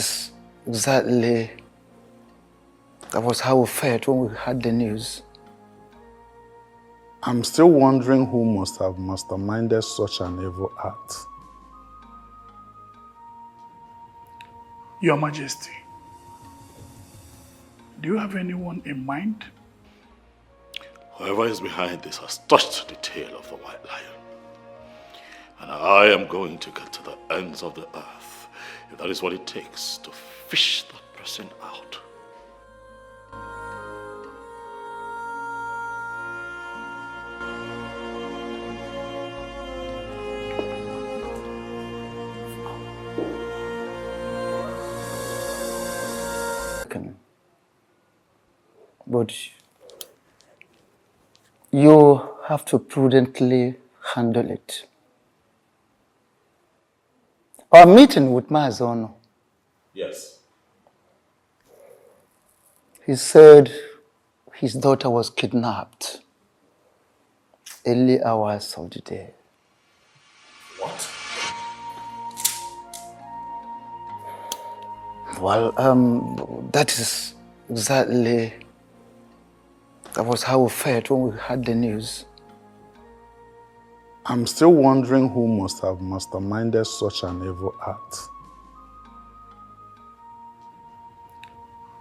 was how we felt when we heard the news. I'm still wondering who must have masterminded such an evil act. Your Majesty, do you have anyone in mind? Whoever is behind this has touched the tail of the white lion. And I am going to get to the ends of the earth, if that is what it takes to fish that person out. But you have to prudently handle it. Our meeting with Mazono, Yes. he said his daughter was kidnapped early hours of the day. What? Well, that was how we felt when we heard the news. I'm still wondering who must have masterminded such an evil act.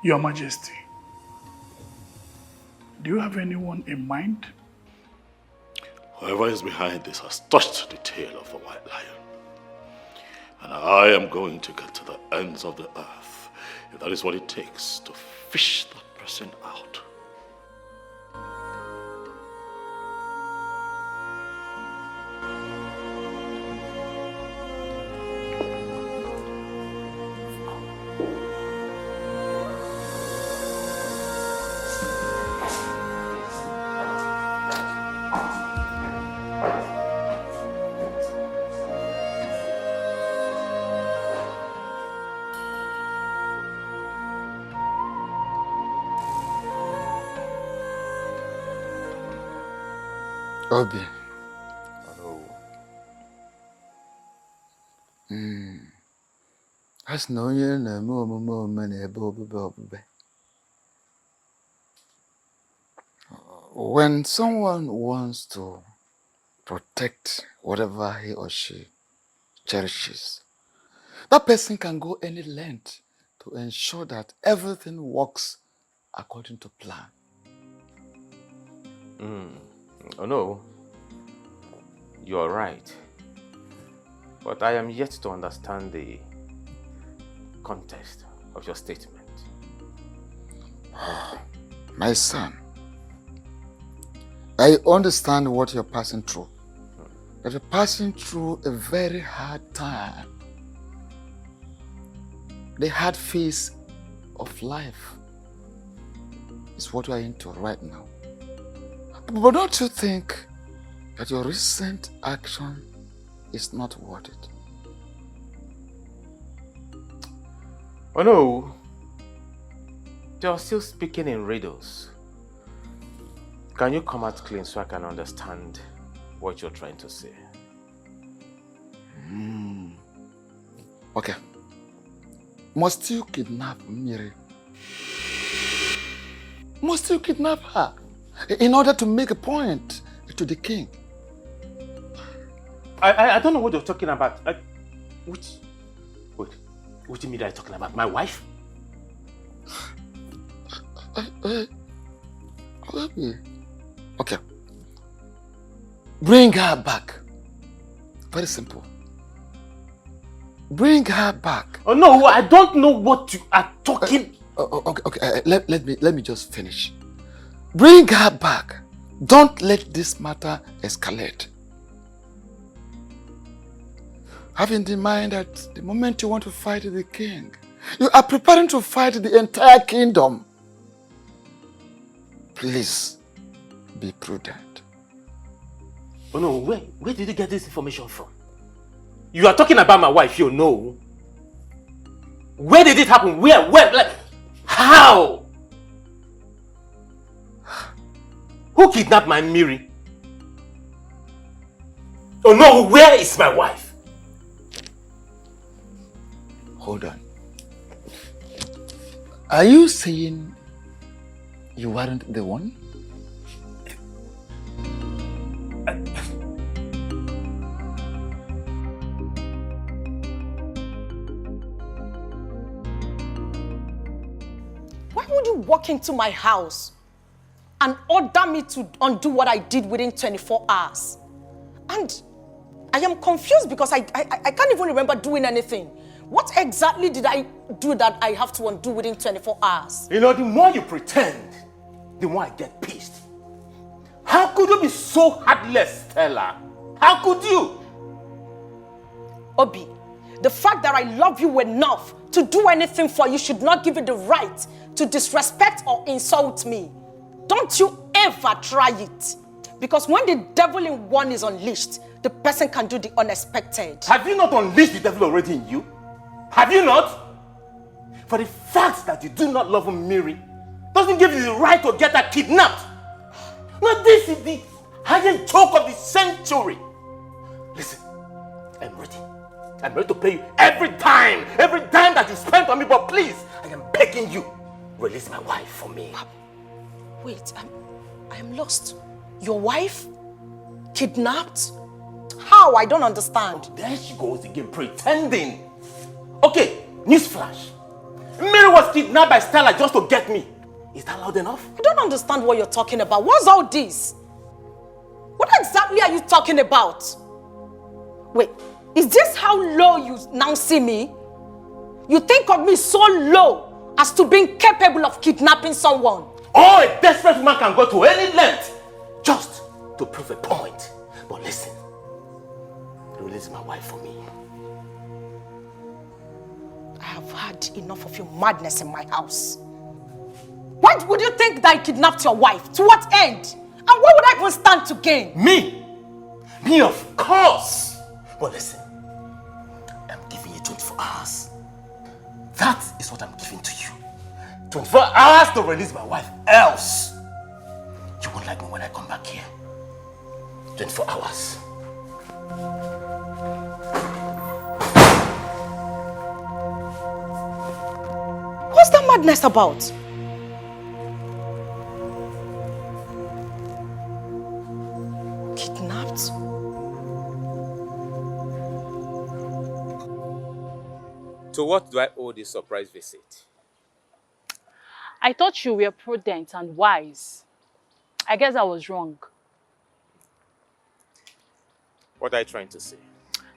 Your Majesty, do you have anyone in mind? Whoever is behind this has touched the tail of the white lion. And I am going to get to the ends of the earth, if that is what it takes to fish that person out. Obi. A sị na onye na-eme omume na-ebe obube. When someone wants to protect whatever he or she cherishes, that person can go any length to ensure that everything works according to plan. Oh no, you're right. But I am yet to understand the context of your statement. My son, I understand what you're passing through. That you're passing through a very hard time. The hard phase of life is what you're into right now. But don't you think that your recent action is not worth it? Oh no, you're still speaking in riddles. Can you come out clean so I can understand what you're trying to say? Okay. Must you kidnap Miri? Must you kidnap her in order to make a point to the king? I don't know what you're talking about. Which Miri are you talking about? My wife? Okay. Bring her back. Very simple. Bring her back. Oh no, I don't know what you are talking. Okay. Let me just finish. Bring her back. Don't let this matter escalate. Have in mind that the moment you want to fight the king, you are preparing to fight the entire kingdom. Please be prudent. Oh no, where did you get this information from? You are talking about my wife, you know. Where did it happen? Where? Like, how? Who kidnapped my Miri? Oh no, where is my wife? Hold on. Are you saying you weren't the one? Why would you walk into my house and order me to undo what I did within 24 hours? And I am confused because I can't even remember doing anything. What exactly did I do that I have to undo within 24 hours? You know, the more you pretend, the more I get pissed. How could you be so heartless, Stella? How could you? Obi, the fact that I love you enough to do anything for you should not give you the right to disrespect or insult me. Don't you ever try it. Because when the devil in one is unleashed, the person can do the unexpected. Have you not unleashed the devil already in you? Have you not? For the fact that you do not love Miri doesn't give you the right to get her kidnapped. No, this is the highest joke of the century. Listen, I'm ready. I'm ready to pay you every dime that you spend on me, but please, I am begging you, release my wife for me. Wait, I am lost. Your wife? Kidnapped? How? I don't understand. Oh, there she goes again, pretending. Okay, newsflash. Mary was kidnapped by Stella just to get me. Is that loud enough? I don't understand what you're talking about. What's all this? What exactly are you talking about? Wait, is this how low you now see me? You think of me so low as to being capable of kidnapping someone? Oh, a desperate woman can go to any length just to prove a point. But listen, release my wife for me. I have had enough of your madness in my house. Why would you think that I kidnapped your wife? To what end? And what would I even stand to gain? Me? Me, of course. But listen, I'm giving you 24 hours. That is what I'm giving to you. 24 hours to release my wife. Else, you won't like me when I come back here. 24 hours. What's that madness about? Kidnapped? To what do I owe this surprise visit? I thought you were prudent and wise. I guess I was wrong. What are you trying to say?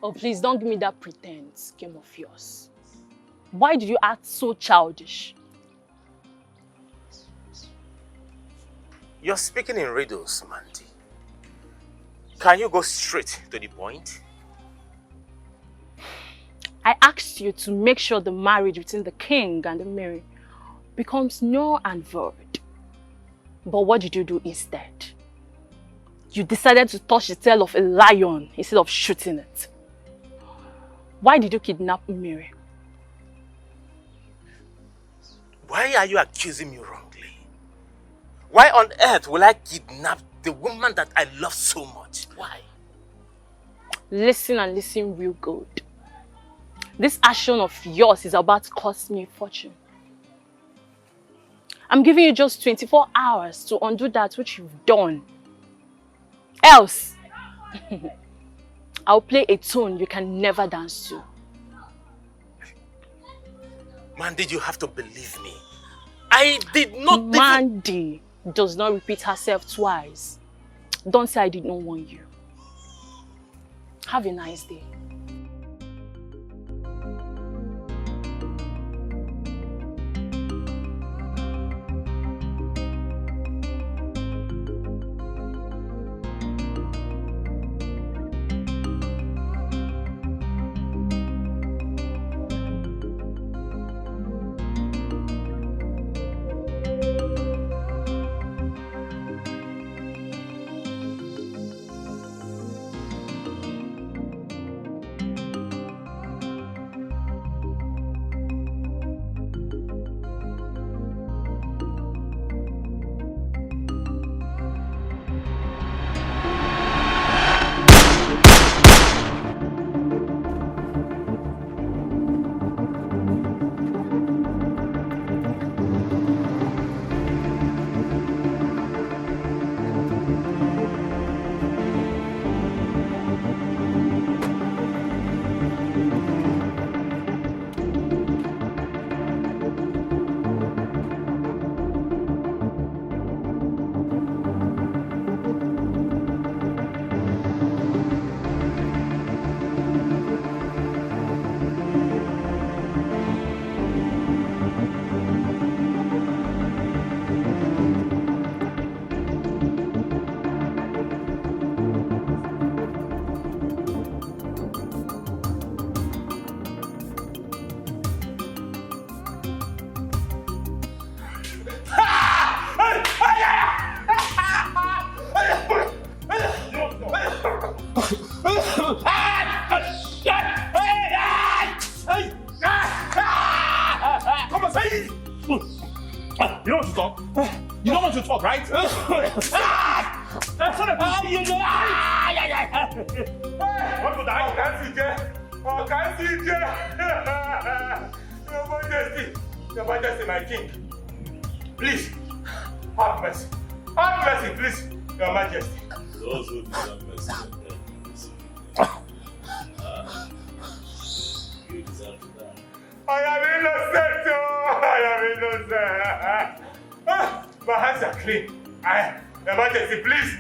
Oh, please don't give me that pretense game of yours. Why did you act so childish? You're speaking in riddles, Mandy. Can you go straight to the point? I asked you to make sure the marriage between the king and the Mary becomes null and void. But what did you do instead? You decided to touch the tail of a lion instead of shooting it. Why did you kidnap Mary? Why are you accusing me wrongly? Why on earth will I kidnap the woman that I love so much? Why? Listen and listen real good. This action of yours is about to cost me a fortune. I'm giving you just 24 hours to undo that which you've done. Else, I'll play a tune you can never dance to. Mandy, you have to believe me. I did not... Mandy does not repeat herself twice. Don't say I did not warn you. Have a nice day. You don't want to talk? You don't want to talk, right? Want to die? Oh, can't see Your Majesty, my king. Please, have mercy. Have mercy, please, Your Majesty. Those who deserve mercy, you deserve to die. I am innocent, I am innocent. My hands are clean. Your Majesty, please.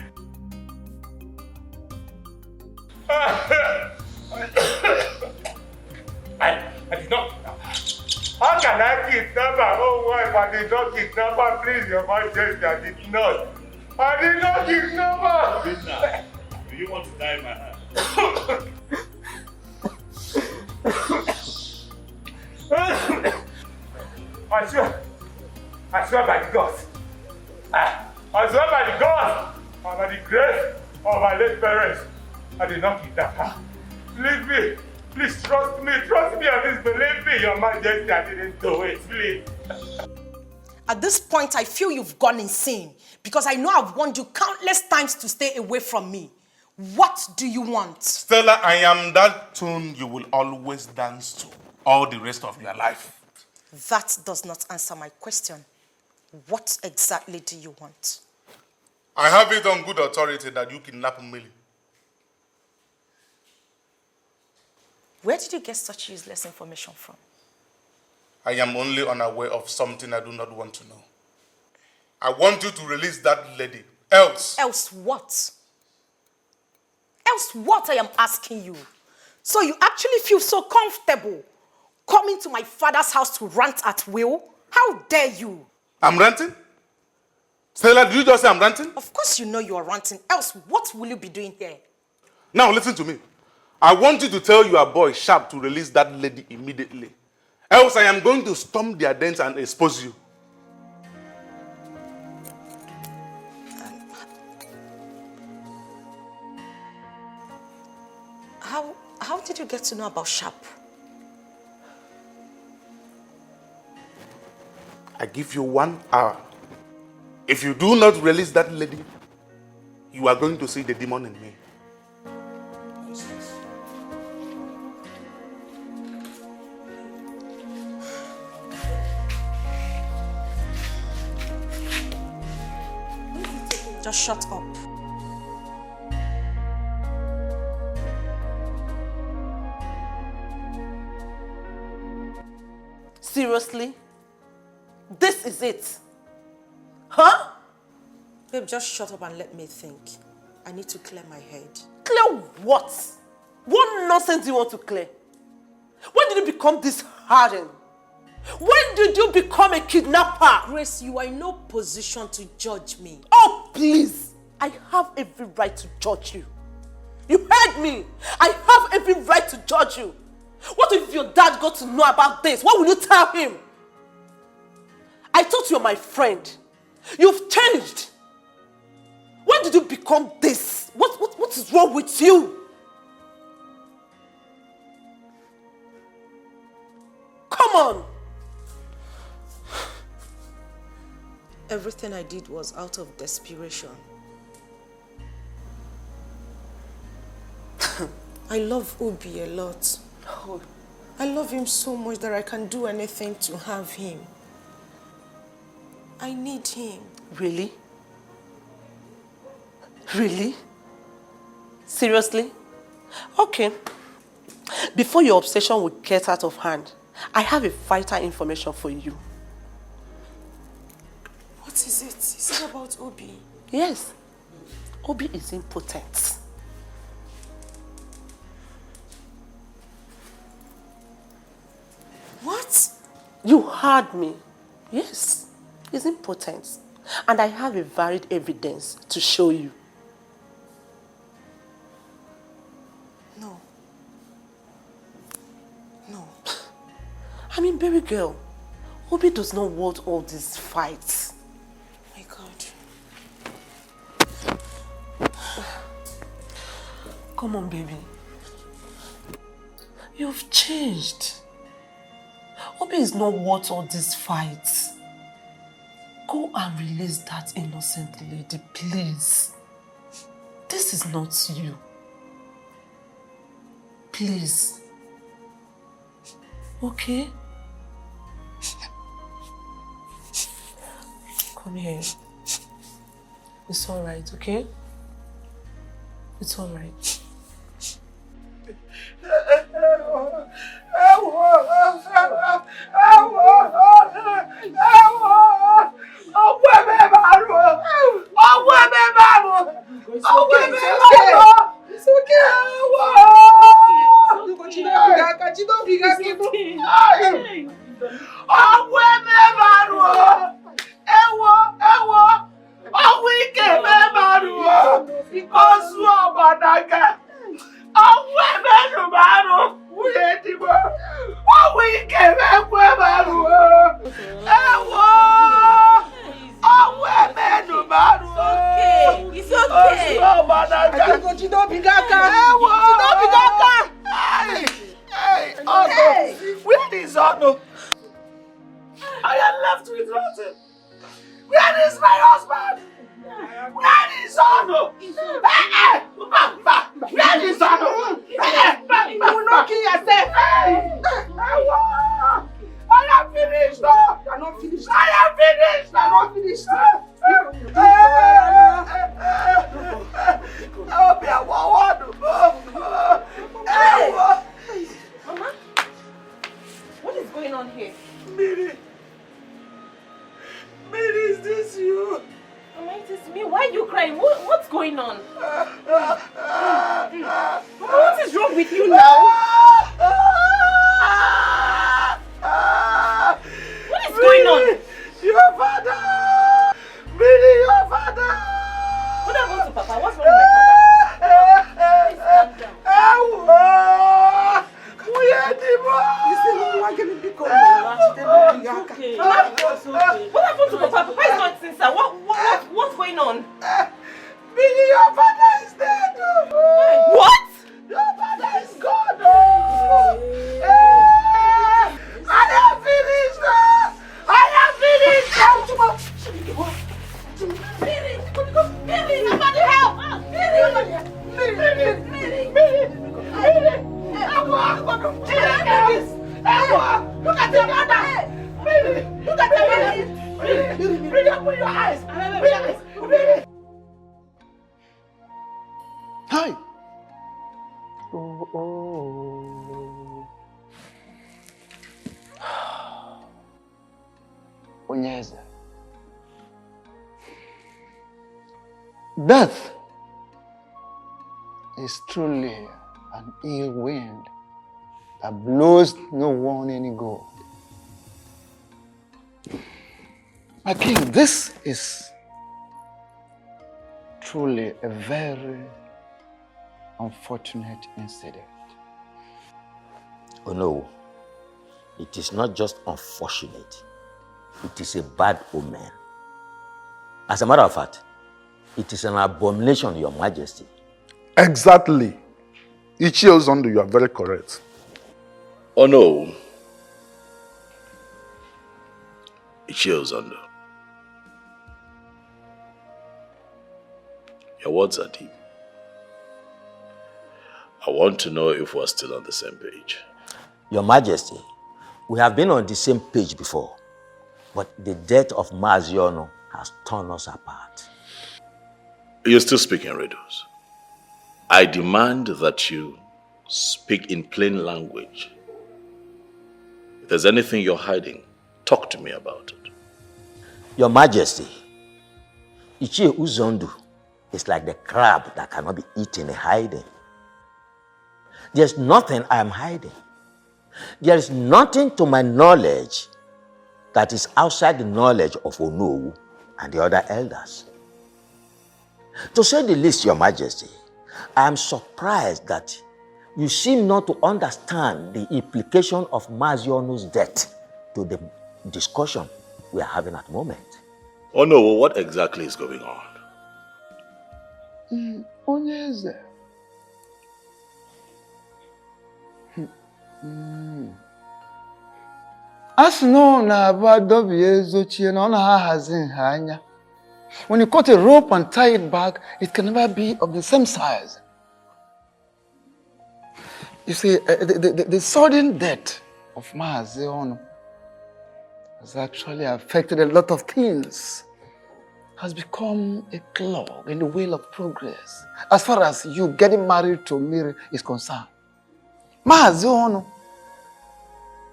I did not kidnap her. How can I kidnap her own wife? I did not kidnap her, please, Your Majesty. I did not. I did not kidnap her. Midnight, do you want to die in my hand? I swear by the gods. I swear by the gods and by the grace of my late parents. I did not kidnap her. Believe me. Please trust me and please believe me, Your Majesty. I didn't do it, please. At this point, I feel you've gone insane because I know I've warned you countless times to stay away from me. What do you want? Stella, I am that tune you will always dance to all the rest of your life. That does not answer my question. What exactly do you want? I have it on good authority that you kidnapped Millie. Where did you get such useless information from? I am only unaware of something I do not want to know. I want you to release that lady Else? Else what? Else what, I am asking you? So you actually feel so comfortable coming to my father's house to rant at will? How dare you? I'm ranting? Stella, did you just say I'm ranting? Of course you know you are ranting. Else what will you be doing here? Now listen to me. I want you to tell your boy Sharp to release that lady immediately. Else I am going to storm their dens and expose you. How did you get to know about Sharp? I give you 1 hour. If you do not release that lady, you are going to see the demon in me. Just shut up. Seriously? This is it? Huh? Babe, just shut up and let me think. I need to clear my head. Clear what? What nonsense do you want to clear? When did you become this hardened? When did you become a kidnapper? Grace, you are in no position to judge me. Oh, please. I have every right to judge you. You heard me. I have every right to judge you. What if your dad got to know about this? What will you tell him? I thought you were my friend. You've changed. When did you become this? What is wrong with you? Come on. Everything I did was out of desperation. I love Obi a lot. Oh. I love him so much that I can do anything to have him. I need him. Really? Really? Seriously? Okay. Before your obsession would get out of hand, I have a vital information for you. What is it? Is it about Obi? Yes. Obi is impotent. What? You heard me. Yes. He's impotent. And I have a varied evidence to show you. No. No. I mean, baby girl, Obi does not want all these fights. My God. Come on, baby. You've changed. Obi is not worth all these fights. Go and release that innocent lady, please. This is not you. Please. Okay? Come here. It's all right, okay? It's all right. Why are you crying? with you now. What is going on? Your father! Billy, your father! What happened to Papa? What's wrong with my father? Please calm down. Okay. What happened to Papa? Papa is not sincere. What's going on? Billy, your father is dead! What? Your father is gone! I am finished! I am finished! Billy, somebody help! Billy! Look at your mother! Look at your mother! Billy, open your eyes! Billy! Hi. Onyeza. Death is truly an ill wind that blows no one any good. My king, this is truly a very unfortunate incident. Oh no, it is not just unfortunate, it is a bad omen. As a matter of fact, it is an abomination, Your Majesty. Exactly. Ichie Ozondo, you are very correct. Oh no. Ichie Ozondo. Your words are deep. I want to know if we're still on the same page. Your Majesty, we have been on the same page before, but the death of Maziono has torn us apart. You're still speaking riddles. I demand that you speak in plain language. If there's anything you're hiding, talk to me about it. Your Majesty, Ichie Uzondu is like the crab that cannot be eaten in hiding. There's nothing I am hiding. There is nothing to my knowledge that is outside the knowledge of Onowu and the other elders. To say the least, Your Majesty, I am surprised that you seem not to understand the implication of Mazionu's death to the discussion we are having at the moment. Oh no, what exactly is going on? Onyeze. As no na abadobi ezochie na ona ha hazin ha anya. When you cut a rope and tie it back, it can never be of the same size. You see, the sudden death of Maazi Ono has actually affected a lot of things. Has become a clog in the wheel of progress as far as you getting married to Miri is concerned. Maazi Ono,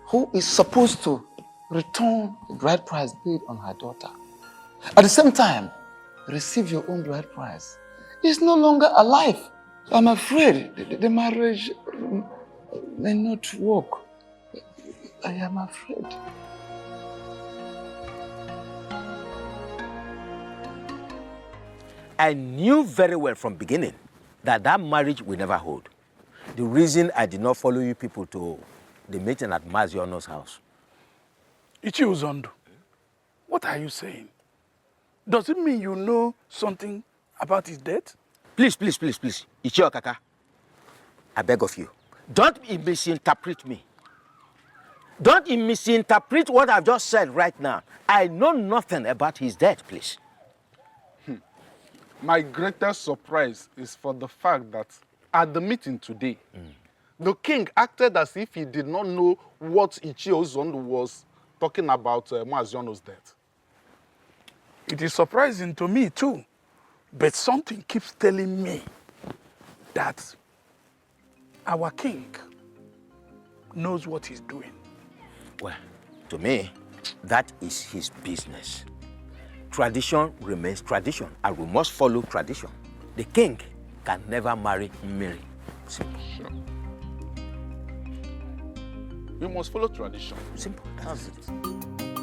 who is supposed to return the bride price paid on her daughter, at the same time, receive your own bride price, is no longer alive. I'm afraid the marriage may not work. I am afraid. I knew very well from beginning that that marriage will never hold. The reason I did not follow you people to the meeting at Maziono's house. Ichie Ozondo, what are you saying? Does it mean you know something about his death? Please, Ichie Okaka, I beg of you, don't misinterpret me. Don't misinterpret what I've just said right now. I know nothing about his death, please. My greatest surprise is for the fact that at the meeting today, the king acted as if he did not know what Ichie Ozondo was talking about Maziono's death. It is surprising to me too, but something keeps telling me that our king knows what he's doing. Well, to me, that is his business. Tradition remains tradition, and we must follow tradition. The king can never marry Mary. We must follow tradition. Simple. That's it.